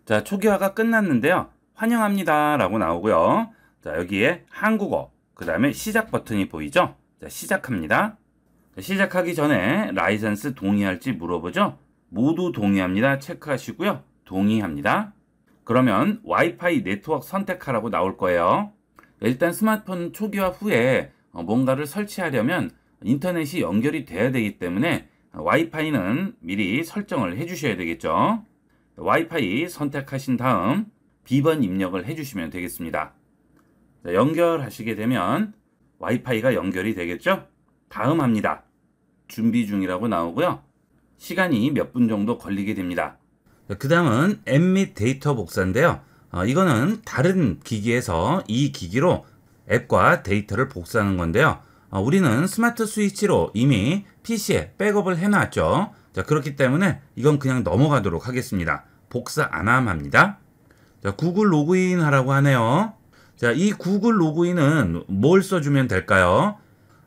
자, 초기화가 끝났는데요. 환영합니다 라고 나오고요. 자, 여기에 한국어, 그 다음에 시작 버튼이 보이죠. 자, 시작합니다. 자, 시작하기 전에 라이선스 동의할지 물어보죠. 모두 동의합니다 체크하시고요. 동의합니다. 그러면 와이파이 네트워크 선택하라고 나올 거예요. 일단 스마트폰 초기화 후에 뭔가를 설치하려면 인터넷이 연결이 돼야 되기 때문에 와이파이는 미리 설정을 해주셔야 되겠죠. 와이파이 선택하신 다음 비번 입력을 해주시면 되겠습니다. 자, 연결하시게 되면 와이파이가 연결이 되겠죠. 다음 합니다. 준비 중이라고 나오고요. 시간이 몇 분 정도 걸리게 됩니다. 그 다음은 앱 및 데이터 복사인데요. 이거는 다른 기기에서 이 기기로 앱과 데이터를 복사하는 건데요. 우리는 스마트 스위치로 이미 PC에 백업을 해놨죠. 자, 그렇기 때문에 이건 그냥 넘어가도록 하겠습니다. 복사 안 함합니다. 자, 구글 로그인 하라고 하네요. 자, 이 구글 로그인은 뭘 써주면 될까요?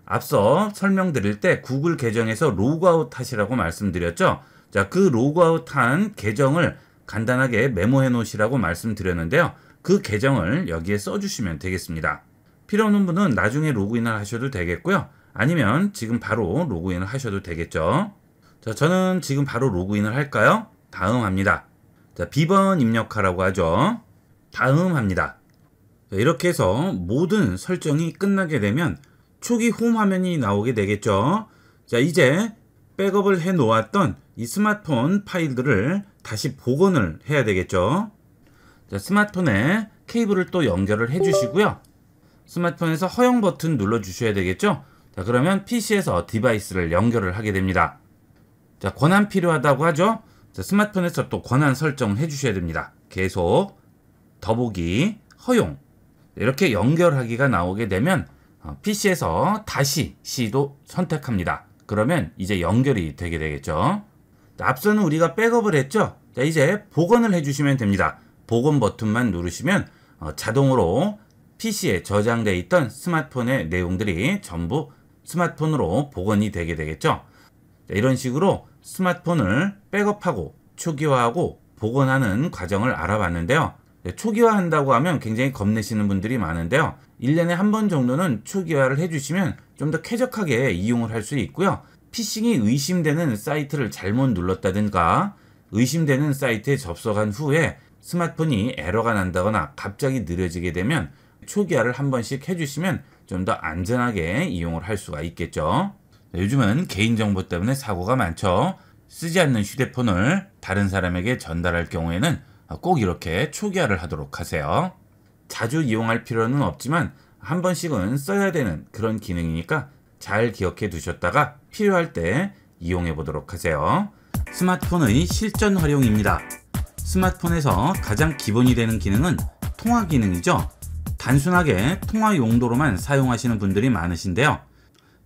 앞서 설명드릴 때 구글 계정에서 로그아웃 하시라고 말씀드렸죠. 자, 그 로그아웃 한 계정을 간단하게 메모해 놓으시라고 말씀드렸는데요. 그 계정을 여기에 써주시면 되겠습니다. 필요 없는 분은 나중에 로그인을 하셔도 되겠고요. 아니면 지금 바로 로그인을 하셔도 되겠죠. 자, 저는 지금 바로 로그인을 할까요? 다음 합니다. 자, 비번 입력하라고 하죠. 다음 합니다. 자, 이렇게 해서 모든 설정이 끝나게 되면 초기 홈 화면이 나오게 되겠죠. 자, 이제 백업을 해 놓았던 이 스마트폰 파일들을 다시 복원을 해야 되겠죠. 자, 스마트폰에 케이블을 또 연결을 해 주시고요. 스마트폰에서 허용 버튼 눌러 주셔야 되겠죠. 자, 그러면 PC에서 디바이스를 연결을 하게 됩니다. 자, 권한 필요하다고 하죠. 자, 스마트폰에서 또 권한 설정을 해 주셔야 됩니다. 계속, 더보기, 허용. 이렇게 연결하기가 나오게 되면 PC에서 다시 시도 선택합니다. 그러면 이제 연결이 되게 되겠죠. 자, 앞서는 우리가 백업을 했죠. 자, 이제 복원을 해주시면 됩니다. 복원 버튼만 누르시면 자동으로 PC에 저장되어 있던 스마트폰의 내용들이 전부 스마트폰으로 복원이 되게 되겠죠. 자, 이런 식으로 스마트폰을 백업하고 초기화하고 복원하는 과정을 알아봤는데요. 초기화한다고 하면 굉장히 겁내시는 분들이 많은데요. 1년에 한 번 정도는 초기화를 해주시면 좀 더 쾌적하게 이용을 할 수 있고요. 피싱이 의심되는 사이트를 잘못 눌렀다든가 의심되는 사이트에 접속한 후에 스마트폰이 에러가 난다거나 갑자기 느려지게 되면 초기화를 한 번씩 해주시면 좀 더 안전하게 이용을 할 수가 있겠죠. 요즘은 개인정보 때문에 사고가 많죠. 쓰지 않는 휴대폰을 다른 사람에게 전달할 경우에는 꼭 이렇게 초기화를 하도록 하세요. 자주 이용할 필요는 없지만 한 번씩은 써야 되는 그런 기능이니까 잘 기억해 두셨다가 필요할 때 이용해 보도록 하세요. 스마트폰의 실전 활용입니다. 스마트폰에서 가장 기본이 되는 기능은 통화 기능이죠. 단순하게 통화 용도로만 사용하시는 분들이 많으신데요.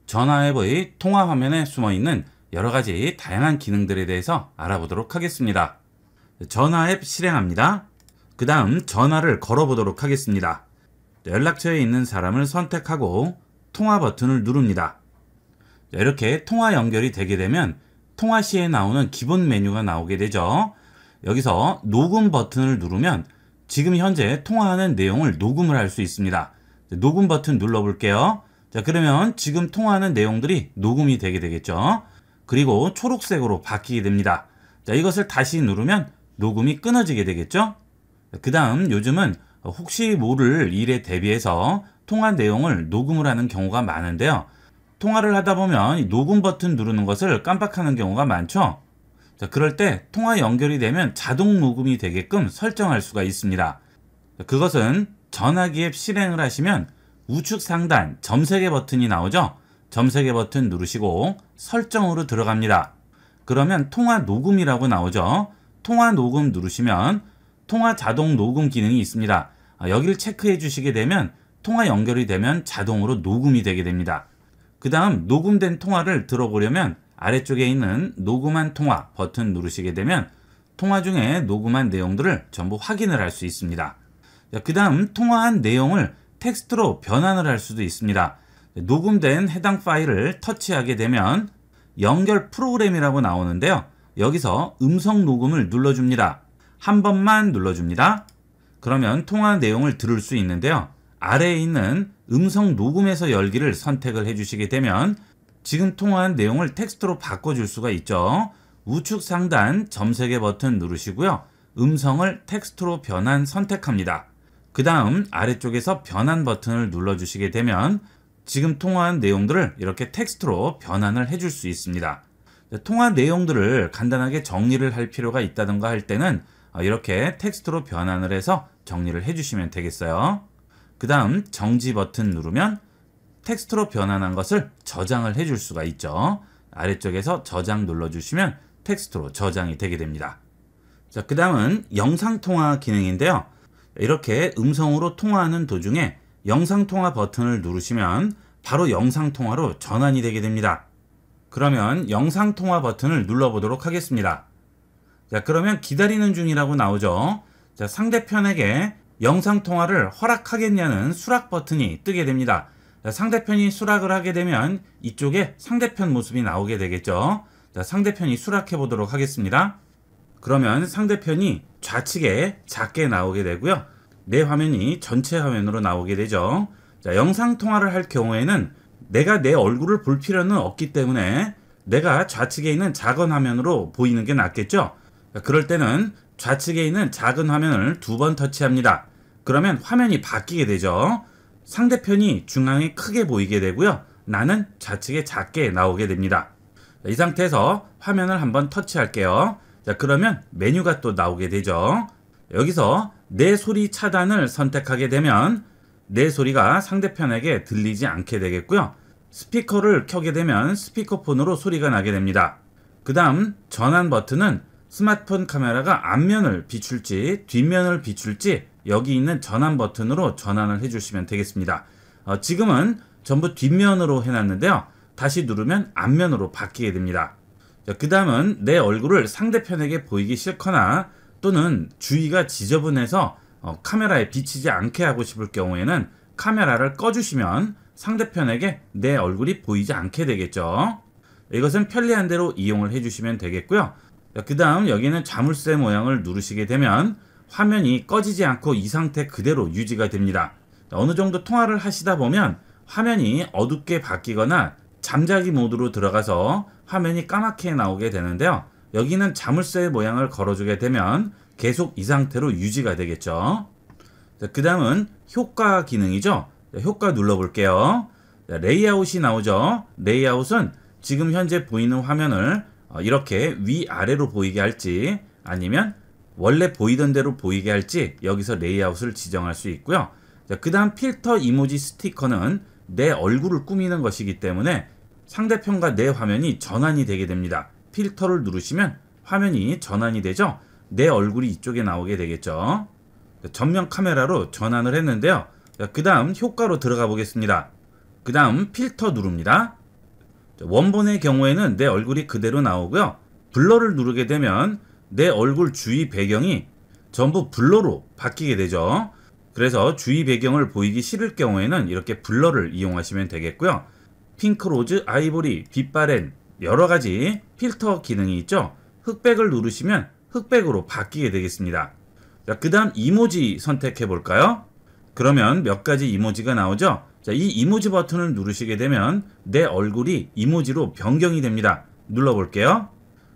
전화 앱의 통화 화면에 숨어있는 여러가지 다양한 기능들에 대해서 알아보도록 하겠습니다. 전화 앱 실행합니다. 그 다음 전화를 걸어보도록 하겠습니다. 연락처에 있는 사람을 선택하고 통화 버튼을 누릅니다. 이렇게 통화 연결이 되게 되면 통화 시에 나오는 기본 메뉴가 나오게 되죠. 여기서 녹음 버튼을 누르면 지금 현재 통화하는 내용을 녹음을 할 수 있습니다. 녹음 버튼 눌러볼게요. 자, 그러면 지금 통화하는 내용들이 녹음이 되게 되겠죠. 그리고 초록색으로 바뀌게 됩니다. 자, 이것을 다시 누르면 녹음이 끊어지게 되겠죠. 그 다음 요즘은 혹시 모를 일에 대비해서 통화 내용을 녹음을 하는 경우가 많은데요. 통화를 하다 보면 녹음 버튼 누르는 것을 깜빡하는 경우가 많죠. 자, 그럴 때 통화 연결이 되면 자동 녹음이 되게끔 설정할 수가 있습니다. 그것은 전화기 앱 실행을 하시면 우측 상단 점 3개 버튼이 나오죠. 점 3개 버튼 누르시고 설정으로 들어갑니다. 그러면 통화 녹음이라고 나오죠. 통화 녹음 누르시면 통화 자동 녹음 기능이 있습니다. 여기를 체크해 주시게 되면 통화 연결이 되면 자동으로 녹음이 되게 됩니다. 그 다음 녹음된 통화를 들어보려면 아래쪽에 있는 녹음한 통화 버튼 누르시게 되면 통화 중에 녹음한 내용들을 전부 확인을 할 수 있습니다. 그 다음 통화한 내용을 텍스트로 변환을 할 수도 있습니다. 녹음된 해당 파일을 터치하게 되면 연결 프로그램이라고 나오는데요. 여기서 음성 녹음을 눌러줍니다. 한 번만 눌러줍니다. 그러면 통화 내용을 들을 수 있는데요. 아래에 있는 음성 녹음에서 열기를 선택을 해주시게 되면 지금 통화한 내용을 텍스트로 바꿔줄 수가 있죠. 우측 상단 점 3개 버튼 누르시고요. 음성을 텍스트로 변환 선택합니다. 그 다음 아래쪽에서 변환 버튼을 눌러주시게 되면 지금 통화한 내용들을 이렇게 텍스트로 변환을 해줄 수 있습니다. 통화 내용들을 간단하게 정리를 할 필요가 있다던가 할 때는 이렇게 텍스트로 변환을 해서 정리를 해주시면 되겠어요. 그 다음 정지 버튼 누르면 텍스트로 변환한 것을 저장을 해줄 수가 있죠. 아래쪽에서 저장 눌러주시면 텍스트로 저장이 되게 됩니다. 자, 그 다음은 영상통화 기능인데요. 이렇게 음성으로 통화하는 도중에 영상통화 버튼을 누르시면 바로 영상통화로 전환이 되게 됩니다. 그러면 영상통화 버튼을 눌러보도록 하겠습니다. 자, 그러면 기다리는 중이라고 나오죠. 자, 상대편에게 영상통화를 허락하겠냐는 수락 버튼이 뜨게 됩니다. 자, 상대편이 수락을 하게 되면 이쪽에 상대편 모습이 나오게 되겠죠. 자, 상대편이 수락해 보도록 하겠습니다. 그러면 상대편이 좌측에 작게 나오게 되고요. 내 화면이 전체 화면으로 나오게 되죠. 자, 영상통화를 할 경우에는 내가 내 얼굴을 볼 필요는 없기 때문에 내가 좌측에 있는 작은 화면으로 보이는 게 낫겠죠. 자, 그럴 때는 좌측에 있는 작은 화면을 2번 터치합니다. 그러면 화면이 바뀌게 되죠. 상대편이 중앙에 크게 보이게 되고요. 나는 좌측에 작게 나오게 됩니다. 자, 이 상태에서 화면을 한번 터치할게요. 자, 그러면 메뉴가 또 나오게 되죠. 여기서 내 소리 차단을 선택하게 되면 내 소리가 상대편에게 들리지 않게 되겠고요. 스피커를 켜게 되면 스피커폰으로 소리가 나게 됩니다. 그 다음 전환 버튼은 스마트폰 카메라가 앞면을 비출지 뒷면을 비출지 여기 있는 전환 버튼으로 전환을 해주시면 되겠습니다. 지금은 전부 뒷면으로 해놨는데요. 다시 누르면 앞면으로 바뀌게 됩니다. 그 다음은 내 얼굴을 상대편에게 보이기 싫거나 또는 주위가 지저분해서 카메라에 비치지 않게 하고 싶을 경우에는 카메라를 꺼주시면 상대편에게 내 얼굴이 보이지 않게 되겠죠. 이것은 편리한 대로 이용을 해주시면 되겠고요. 그 다음 여기는 자물쇠 모양을 누르시게 되면 화면이 꺼지지 않고 이 상태 그대로 유지가 됩니다. 어느 정도 통화를 하시다 보면 화면이 어둡게 바뀌거나 잠자기 모드로 들어가서 화면이 까맣게 나오게 되는데요. 여기는 자물쇠 모양을 걸어주게 되면 계속 이 상태로 유지가 되겠죠. 그 다음은 효과 기능이죠. 효과 눌러볼게요. 레이아웃이 나오죠. 레이아웃은 지금 현재 보이는 화면을 이렇게 위아래로 보이게 할지 아니면 원래 보이던 대로 보이게 할지 여기서 레이아웃을 지정할 수 있고요. 그 다음 필터 이모지 스티커는 내 얼굴을 꾸미는 것이기 때문에 상대편과 내 화면이 전환이 되게 됩니다. 필터를 누르시면 화면이 전환이 되죠. 내 얼굴이 이쪽에 나오게 되겠죠. 전면 카메라로 전환을 했는데요. 그 다음 효과로 들어가 보겠습니다. 그 다음 필터 누릅니다. 원본의 경우에는 내 얼굴이 그대로 나오고요. 블러를 누르게 되면 내 얼굴 주위 배경이 전부 블러로 바뀌게 되죠. 그래서 주위 배경을 보이기 싫을 경우에는 이렇게 블러를 이용하시면 되겠고요. 핑크로즈, 아이보리, 빛바랜 여러가지 필터 기능이 있죠. 흑백을 누르시면 흑백으로 바뀌게 되겠습니다. 자, 그 다음 이모지 선택해 볼까요? 그러면 몇 가지 이모지가 나오죠. 자, 이 이모지 버튼을 누르시게 되면 내 얼굴이 이모지로 변경이 됩니다. 눌러볼게요.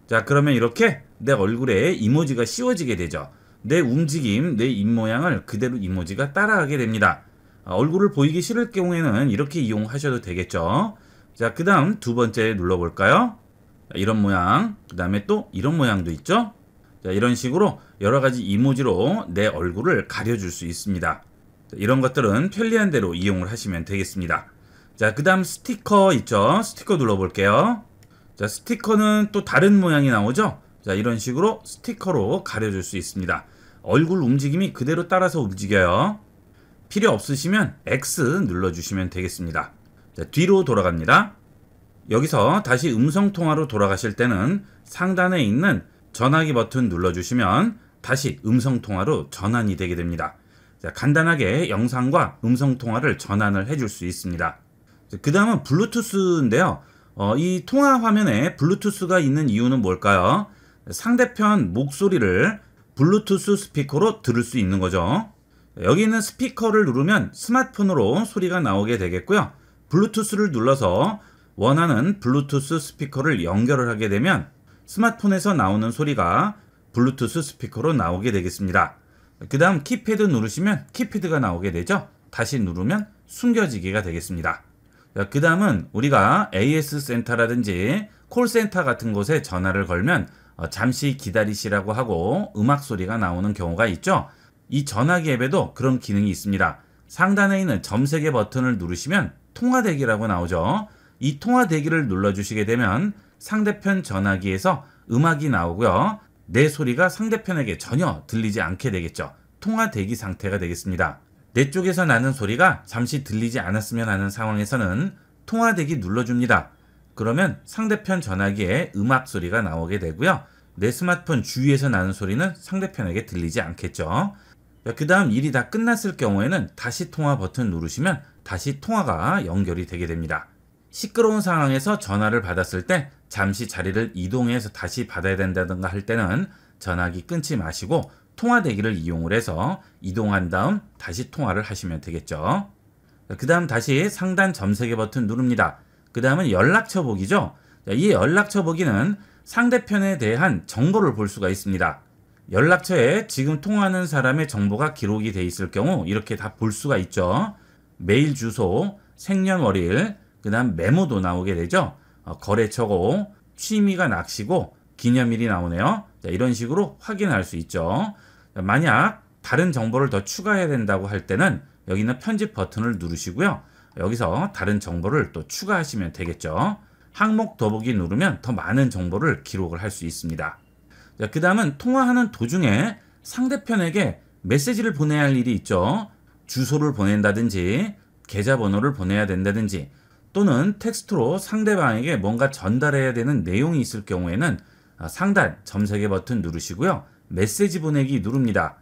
자, 그러면 이렇게 내 얼굴에 이모지가 씌워지게 되죠. 내 움직임, 내 입모양을 그대로 이모지가 따라가게 됩니다. 얼굴을 보이기 싫을 경우에는 이렇게 이용하셔도 되겠죠. 자, 그 다음 두 번째 눌러볼까요? 자, 이런 모양, 그 다음에 또 이런 모양도 있죠. 자, 이런 식으로 여러가지 이모지로 내 얼굴을 가려줄 수 있습니다. 자, 이런 것들은 편리한 대로 이용을 하시면 되겠습니다. 자, 그 다음 스티커 있죠. 스티커 눌러볼게요. 자, 스티커는 또 다른 모양이 나오죠. 자, 이런 식으로 스티커로 가려줄 수 있습니다. 얼굴 움직임이 그대로 따라서 움직여요. 필요 없으시면 X 눌러주시면 되겠습니다. 자, 뒤로 돌아갑니다. 여기서 다시 음성통화로 돌아가실 때는 상단에 있는 전화기 버튼 눌러주시면 다시 음성통화로 전환이 되게 됩니다. 자, 간단하게 영상과 음성통화를 전환을 해줄 수 있습니다. 그 다음은 블루투스인데요. 이 통화 화면에 블루투스가 있는 이유는 뭘까요? 상대편 목소리를 블루투스 스피커로 들을 수 있는 거죠. 여기 있는 스피커를 누르면 스마트폰으로 소리가 나오게 되겠고요. 블루투스를 눌러서 원하는 블루투스 스피커를 연결을 하게 되면 스마트폰에서 나오는 소리가 블루투스 스피커로 나오게 되겠습니다. 그 다음 키패드 누르시면 키패드가 나오게 되죠. 다시 누르면 숨겨지기가 되겠습니다. 그 다음은 우리가 AS 센터라든지 콜센터 같은 곳에 전화를 걸면 잠시 기다리시라고 하고 음악 소리가 나오는 경우가 있죠. 이 전화기 앱에도 그런 기능이 있습니다. 상단에 있는 점색의 버튼을 누르시면 통화대기라고 나오죠. 이 통화대기를 눌러주시게 되면 상대편 전화기에서 음악이 나오고요. 내 소리가 상대편에게 전혀 들리지 않게 되겠죠. 통화 대기 상태가 되겠습니다. 내 쪽에서 나는 소리가 잠시 들리지 않았으면 하는 상황에서는 통화 대기 눌러줍니다. 그러면 상대편 전화기에 음악 소리가 나오게 되고요. 내 스마트폰 주위에서 나는 소리는 상대편에게 들리지 않겠죠. 그 다음 일이 다 끝났을 경우에는 다시 통화 버튼 누르시면 다시 통화가 연결이 되게 됩니다. 시끄러운 상황에서 전화를 받았을 때 잠시 자리를 이동해서 다시 받아야 된다든가 할 때는 전화기 끊지 마시고 통화 대기를 이용을 해서 이동한 다음 다시 통화를 하시면 되겠죠. 그 다음 다시 상단 점세개 버튼 누릅니다. 그 다음은 연락처 보기죠. 이 연락처 보기는 상대편에 대한 정보를 볼 수가 있습니다. 연락처에 지금 통화하는 사람의 정보가 기록이 돼 있을 경우 이렇게 다 볼 수가 있죠. 메일 주소, 생년월일, 그 다음 메모도 나오게 되죠. 거래처고, 취미가 낚시고, 기념일이 나오네요. 자, 이런 식으로 확인할 수 있죠. 자, 만약 다른 정보를 더 추가해야 된다고 할 때는 여기 있는 편집 버튼을 누르시고요. 여기서 다른 정보를 또 추가하시면 되겠죠. 항목 더보기 누르면 더 많은 정보를 기록을 할 수 있습니다. 그 다음은 통화하는 도중에 상대편에게 메시지를 보내야 할 일이 있죠. 주소를 보낸다든지 계좌번호를 보내야 된다든지 또는 텍스트로 상대방에게 뭔가 전달해야 되는 내용이 있을 경우에는 상단 점세개 버튼 누르시고요. 메시지 보내기 누릅니다.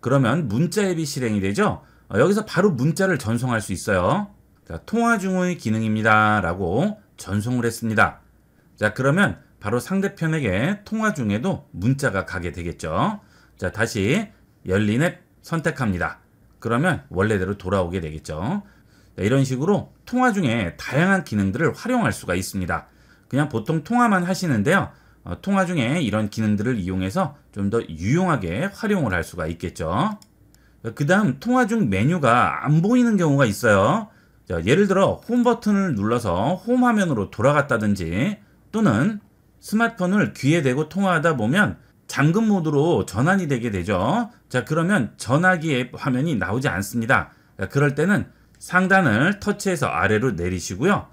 그러면 문자 앱이 실행이 되죠. 여기서 바로 문자를 전송할 수 있어요. 자, 통화 중의 기능입니다 라고 전송을 했습니다. 자, 그러면 바로 상대편에게 통화 중에도 문자가 가게 되겠죠. 자, 다시 열린 앱 선택합니다. 그러면 원래대로 돌아오게 되겠죠. 자, 이런 식으로 통화 중에 다양한 기능들을 활용할 수가 있습니다. 그냥 보통 통화만 하시는데요. 통화 중에 이런 기능들을 이용해서 좀 더 유용하게 활용을 할 수가 있겠죠. 그 다음 통화 중 메뉴가 안 보이는 경우가 있어요. 자, 예를 들어 홈 버튼을 눌러서 홈 화면으로 돌아갔다든지 또는 스마트폰을 귀에 대고 통화하다 보면 잠금 모드로 전환이 되게 되죠. 자, 그러면 전화기 앱 화면이 나오지 않습니다. 자, 그럴 때는 상단을 터치해서 아래로 내리시고요.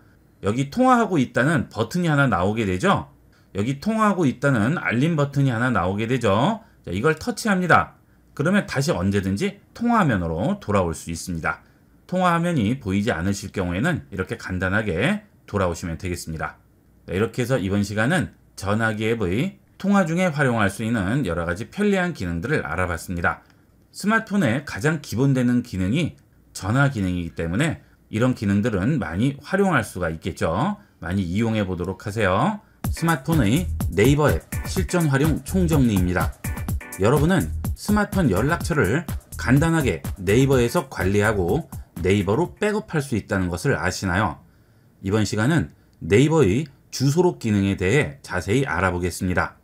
여기 통화하고 있다는 버튼이 하나 나오게 되죠. 여기 통화하고 있다는 알림 버튼이 하나 나오게 되죠. 자, 이걸 터치합니다. 그러면 다시 언제든지 통화 화면으로 돌아올 수 있습니다. 통화 화면이 보이지 않으실 경우에는 이렇게 간단하게 돌아오시면 되겠습니다. 이렇게 해서 이번 시간은 전화기 앱의 통화 중에 활용할 수 있는 여러 가지 편리한 기능들을 알아봤습니다. 스마트폰의 가장 기본되는 기능이 전화 기능이기 때문에 이런 기능들은 많이 활용할 수가 있겠죠. 많이 이용해 보도록 하세요. 스마트폰의 네이버 앱 실전 활용 총정리입니다. 여러분은 스마트폰 연락처를 간단하게 네이버에서 관리하고 네이버로 백업할 수 있다는 것을 아시나요? 이번 시간은 네이버의 주소록 기능에 대해 자세히 알아보겠습니다.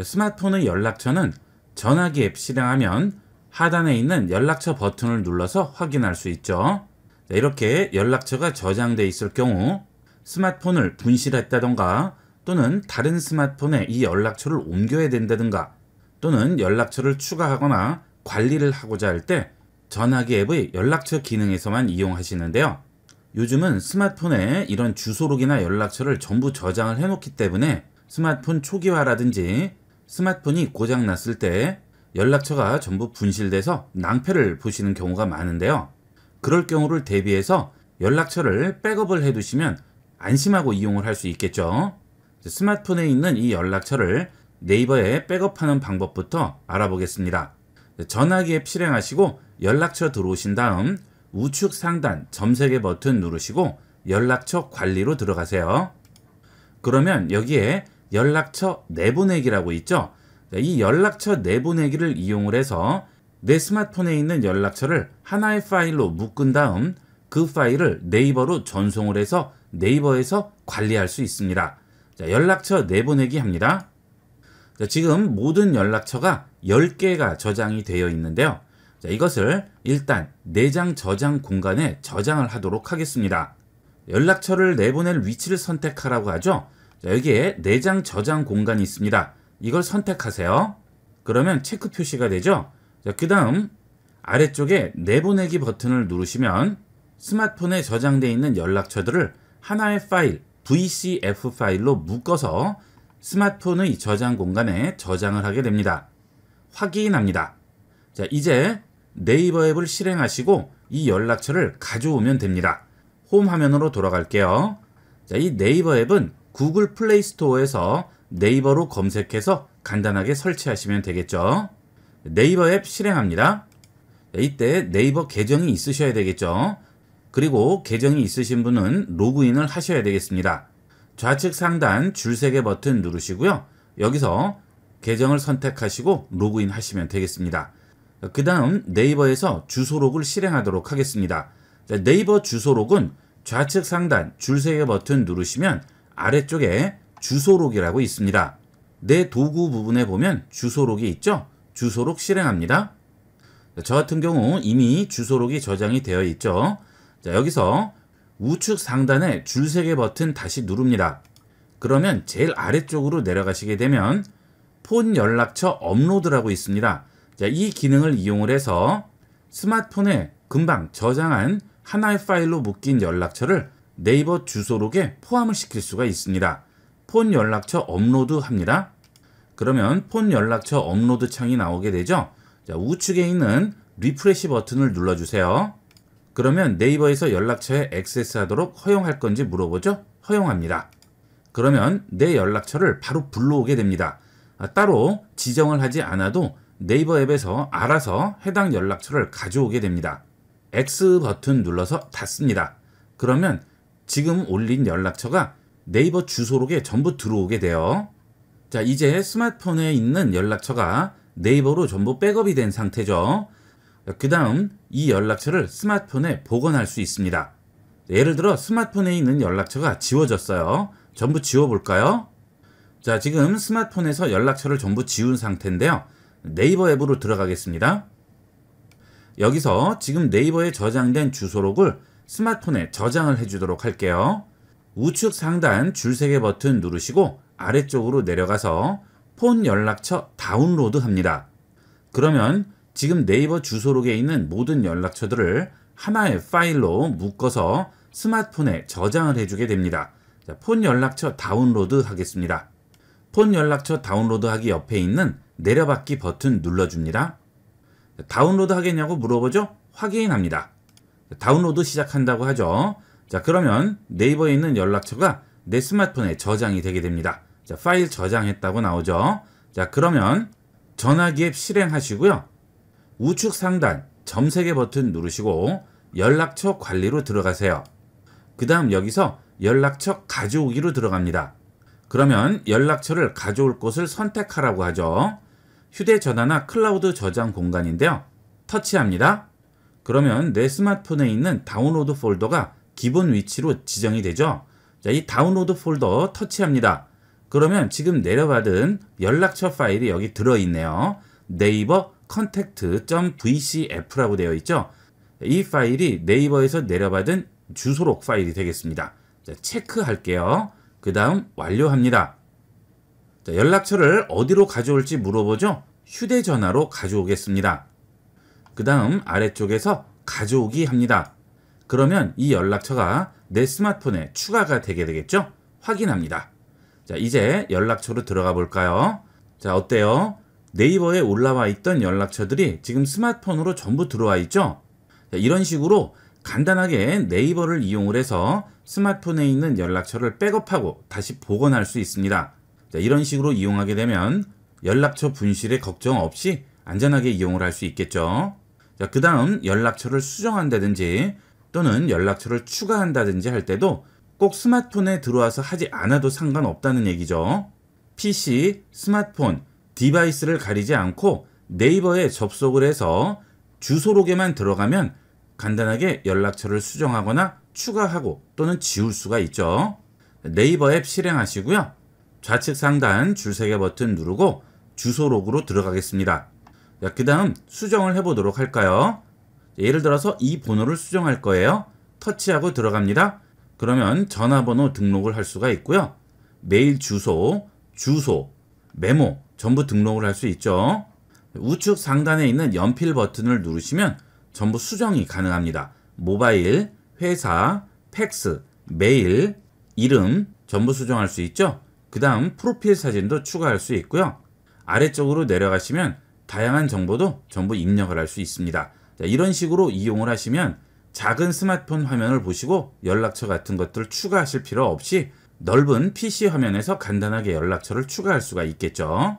스마트폰의 연락처는 전화기 앱 실행하면 하단에 있는 연락처 버튼을 눌러서 확인할 수 있죠. 이렇게 연락처가 저장되어 있을 경우 스마트폰을 분실했다던가 또는 다른 스마트폰에 이 연락처를 옮겨야 된다든가 또는 연락처를 추가하거나 관리를 하고자 할 때 전화기 앱의 연락처 기능에서만 이용하시는데요. 요즘은 스마트폰에 이런 주소록이나 연락처를 전부 저장을 해놓기 때문에 스마트폰 초기화라든지 스마트폰이 고장났을 때 연락처가 전부 분실돼서 낭패를 보시는 경우가 많은데요. 그럴 경우를 대비해서 연락처를 백업을 해두시면 안심하고 이용을 할 수 있겠죠. 스마트폰에 있는 이 연락처를 네이버에 백업하는 방법부터 알아보겠습니다. 전화기 앱 실행하시고 연락처 들어오신 다음 우측 상단 점세개 버튼 누르시고 연락처 관리로 들어가세요. 그러면 여기에 연락처 내보내기라고 있죠. 이 연락처 내보내기를 이용을 해서 내 스마트폰에 있는 연락처를 하나의 파일로 묶은 다음 그 파일을 네이버로 전송을 해서 네이버에서 관리할 수 있습니다. 자, 연락처 내보내기 합니다. 자, 지금 모든 연락처가 10개가 저장이 되어 있는데요. 자, 이것을 일단 내장 저장 공간에 저장을 하도록 하겠습니다. 연락처를 내보낼 위치를 선택하라고 하죠. 자, 여기에 내장 저장 공간이 있습니다. 이걸 선택하세요. 그러면 체크 표시가 되죠. 자, 그 다음 아래쪽에 내보내기 버튼을 누르시면 스마트폰에 저장되어 있는 연락처들을 하나의 파일, VCF 파일로 묶어서 스마트폰의 저장 공간에 저장을 하게 됩니다. 확인합니다. 자, 이제 네이버 앱을 실행하시고 이 연락처를 가져오면 됩니다. 홈 화면으로 돌아갈게요. 자, 이 네이버 앱은 구글 플레이 스토어에서 네이버로 검색해서 간단하게 설치하시면 되겠죠. 네이버 앱 실행합니다. 이때 네이버 계정이 있으셔야 되겠죠. 그리고 계정이 있으신 분은 로그인을 하셔야 되겠습니다. 좌측 상단 줄세개 버튼 누르시고요. 여기서 계정을 선택하시고 로그인 하시면 되겠습니다. 그 다음 네이버에서 주소록을 실행하도록 하겠습니다. 네이버 주소록은 좌측 상단 줄세개 버튼 누르시면 아래쪽에 주소록이라고 있습니다. 내 도구 부분에 보면 주소록이 있죠? 주소록 실행합니다. 저 같은 경우 이미 주소록이 저장이 되어 있죠. 자, 여기서 우측 상단에 줄세개 버튼 다시 누릅니다. 그러면 제일 아래쪽으로 내려가시게 되면 폰 연락처 업로드라고 있습니다. 자, 이 기능을 이용을 해서 스마트폰에 금방 저장한 하나의 파일로 묶인 연락처를 네이버 주소록에 포함을 시킬 수가 있습니다. 폰 연락처 업로드 합니다. 그러면 폰 연락처 업로드 창이 나오게 되죠. 자, 우측에 있는 리프레시 버튼을 눌러주세요. 그러면 네이버에서 연락처에 액세스하도록 허용할 건지 물어보죠. 허용합니다. 그러면 내 연락처를 바로 불러오게 됩니다. 따로 지정을 하지 않아도 네이버 앱에서 알아서 해당 연락처를 가져오게 됩니다. X 버튼 눌러서 닫습니다. 그러면 지금 올린 연락처가 네이버 주소록에 전부 들어오게 돼요. 자, 이제 스마트폰에 있는 연락처가 네이버로 전부 백업이 된 상태죠. 그 다음 이 연락처를 스마트폰에 복원할 수 있습니다. 예를 들어 스마트폰에 있는 연락처가 지워졌어요. 전부 지워볼까요? 자, 지금 스마트폰에서 연락처를 전부 지운 상태인데요. 네이버 앱으로 들어가겠습니다. 여기서 지금 네이버에 저장된 주소록을 스마트폰에 저장을 해주도록 할게요. 우측 상단 줄세개 버튼 누르시고 아래쪽으로 내려가서 폰 연락처 다운로드 합니다. 그러면 지금 네이버 주소록에 있는 모든 연락처들을 하나의 파일로 묶어서 스마트폰에 저장을 해주게 됩니다. 자, 폰 연락처 다운로드 하겠습니다. 폰 연락처 다운로드 하기 옆에 있는 내려받기 버튼 눌러줍니다. 다운로드 하겠냐고 물어보죠? 확인합니다. 다운로드 시작한다고 하죠. 자, 그러면 네이버에 있는 연락처가 내 스마트폰에 저장이 되게 됩니다. 자, 파일 저장했다고 나오죠. 자, 그러면 전화기 앱 실행하시고요. 우측 상단 점세개 버튼 누르시고 연락처 관리로 들어가세요. 그 다음 여기서 연락처 가져오기로 들어갑니다. 그러면 연락처를 가져올 곳을 선택하라고 하죠. 휴대전화나 클라우드 저장 공간인데요. 터치합니다. 그러면 내 스마트폰에 있는 다운로드 폴더가 기본 위치로 지정이 되죠. 자, 이 다운로드 폴더 터치합니다. 그러면 지금 내려받은 연락처 파일이 여기 들어있네요. 네이버 contact.vcf라고 되어 있죠. 이 파일이 네이버에서 내려받은 주소록 파일이 되겠습니다. 자, 체크할게요. 그 다음 완료합니다. 자, 연락처를 어디로 가져올지 물어보죠. 휴대전화로 가져오겠습니다. 그 다음 아래쪽에서 가져오기 합니다. 그러면 이 연락처가 내 스마트폰에 추가가 되게 되겠죠. 확인합니다. 자, 이제 연락처로 들어가 볼까요? 자, 어때요? 네이버에 올라와 있던 연락처들이 지금 스마트폰으로 전부 들어와 있죠. 자, 이런 식으로 간단하게 네이버를 이용을 해서 스마트폰에 있는 연락처를 백업하고 다시 복원할 수 있습니다. 자, 이런 식으로 이용하게 되면 연락처 분실에 걱정 없이 안전하게 이용을 할 수 있겠죠. 자, 그 다음 연락처를 수정한다든지 또는 연락처를 추가한다든지 할 때도 꼭 스마트폰에 들어와서 하지 않아도 상관없다는 얘기죠. PC, 스마트폰, 디바이스를 가리지 않고 네이버에 접속을 해서 주소록에만 들어가면 간단하게 연락처를 수정하거나 추가하고 또는 지울 수가 있죠. 네이버 앱 실행하시고요. 좌측 상단 줄세개 버튼 누르고 주소록으로 들어가겠습니다. 그 다음 수정을 해보도록 할까요? 예를 들어서 이 번호를 수정할 거예요. 터치하고 들어갑니다. 그러면 전화번호 등록을 할 수가 있고요. 메일 주소, 메모 전부 등록을 할 수 있죠. 우측 상단에 있는 연필 버튼을 누르시면 전부 수정이 가능합니다. 모바일, 회사, 팩스, 메일, 이름 전부 수정할 수 있죠. 그 다음 프로필 사진도 추가할 수 있고요. 아래쪽으로 내려가시면 다양한 정보도 전부 입력을 할 수 있습니다. 자, 이런 식으로 이용을 하시면 작은 스마트폰 화면을 보시고 연락처 같은 것들 추가하실 필요 없이 넓은 PC 화면에서 간단하게 연락처를 추가할 수가 있겠죠.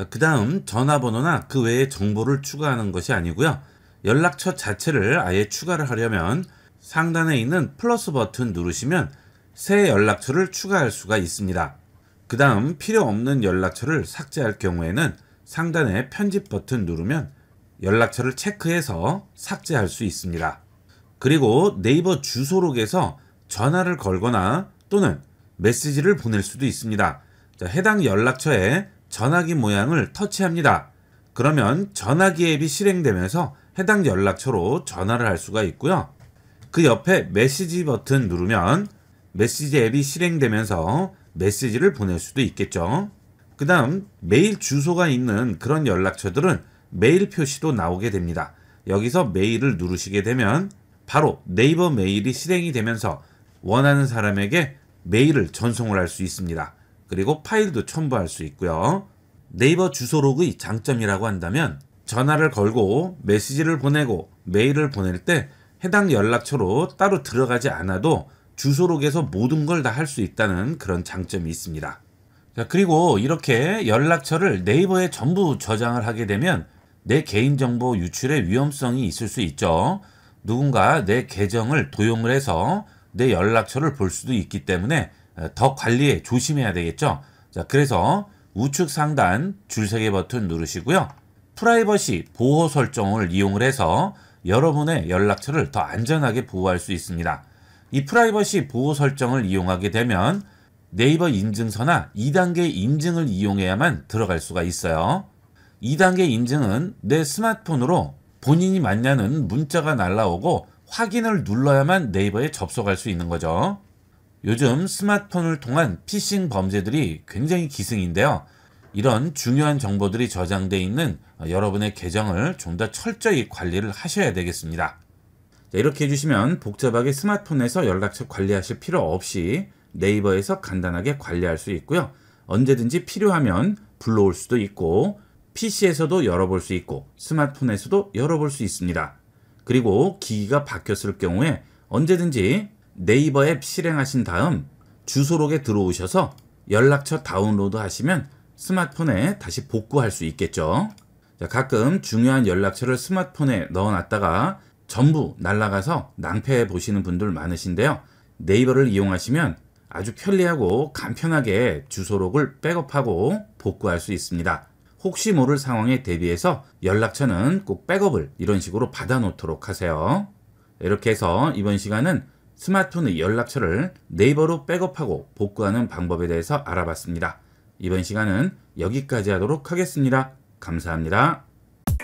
그 다음 전화번호나 그 외의 정보를 추가하는 것이 아니고요. 연락처 자체를 아예 추가를 하려면 상단에 있는 플러스 버튼 누르시면 새 연락처를 추가할 수가 있습니다. 그 다음 필요 없는 연락처를 삭제할 경우에는 상단에 편집 버튼 누르면 연락처를 체크해서 삭제할 수 있습니다. 그리고 네이버 주소록에서 전화를 걸거나 또는 메시지를 보낼 수도 있습니다. 자, 해당 연락처에 전화기 모양을 터치합니다. 그러면 전화기 앱이 실행되면서 해당 연락처로 전화를 할 수가 있고요. 그 옆에 메시지 버튼 누르면 메시지 앱이 실행되면서 메시지를 보낼 수도 있겠죠. 그 다음 메일 주소가 있는 그런 연락처들은 메일 표시도 나오게 됩니다. 여기서 메일을 누르시게 되면 바로 네이버 메일이 실행이 되면서 원하는 사람에게 메일을 전송을 할 수 있습니다. 그리고 파일도 첨부할 수 있고요. 네이버 주소록의 장점이라고 한다면 전화를 걸고 메시지를 보내고 메일을 보낼 때 해당 연락처로 따로 들어가지 않아도 주소록에서 모든 걸 다 할 수 있다는 그런 장점이 있습니다. 자, 그리고 이렇게 연락처를 네이버에 전부 저장을 하게 되면 내 개인정보 유출의 위험성이 있을 수 있죠. 누군가 내 계정을 도용을 해서 내 연락처를 볼 수도 있기 때문에 더 관리에 조심해야 되겠죠. 자, 그래서 우측 상단 줄세개 버튼 누르시고요. 프라이버시 보호 설정을 이용을 해서 여러분의 연락처를 더 안전하게 보호할 수 있습니다. 이 프라이버시 보호 설정을 이용하게 되면 네이버 인증서나 2단계 인증을 이용해야만 들어갈 수가 있어요. 2단계 인증은 내 스마트폰으로 본인이 맞냐는 문자가 날라오고 확인을 눌러야만 네이버에 접속할 수 있는 거죠. 요즘 스마트폰을 통한 피싱 범죄들이 굉장히 기승인데요. 이런 중요한 정보들이 저장되어 있는 여러분의 계정을 좀 더 철저히 관리를 하셔야 되겠습니다. 자, 이렇게 해주시면 복잡하게 스마트폰에서 연락처 관리하실 필요 없이 네이버에서 간단하게 관리할 수 있고요. 언제든지 필요하면 불러올 수도 있고 PC에서도 열어볼 수 있고 스마트폰에서도 열어볼 수 있습니다. 그리고 기기가 바뀌었을 경우에 언제든지 네이버 앱 실행하신 다음 주소록에 들어오셔서 연락처 다운로드 하시면 스마트폰에 다시 복구할 수 있겠죠. 자, 가끔 중요한 연락처를 스마트폰에 넣어놨다가 전부 날아가서 낭패해 보시는 분들 많으신데요. 네이버를 이용하시면 아주 편리하고 간편하게 주소록을 백업하고 복구할 수 있습니다. 혹시 모를 상황에 대비해서 연락처는 꼭 백업을 이런 식으로 받아 놓도록 하세요. 이렇게 해서 이번 시간은 스마트폰의 연락처를 네이버로 백업하고 복구하는 방법에 대해서 알아봤습니다. 이번 시간은 여기까지 하도록 하겠습니다. 감사합니다.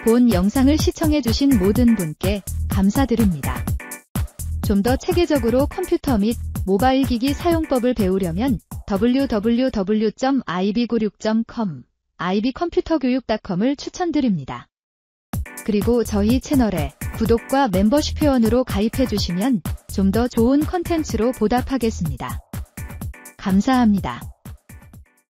본 영상을 시청해주신 모든 분께 감사드립니다. 좀 더 체계적으로 컴퓨터 및 모바일 기기 사용법을 배우려면 www.ib96.com, ibcomputer교육.com을 추천드립니다. 그리고 저희 채널에 구독과 멤버십 회원으로 가입해주시면 좀 더 좋은 컨텐츠로 보답하겠습니다. 감사합니다.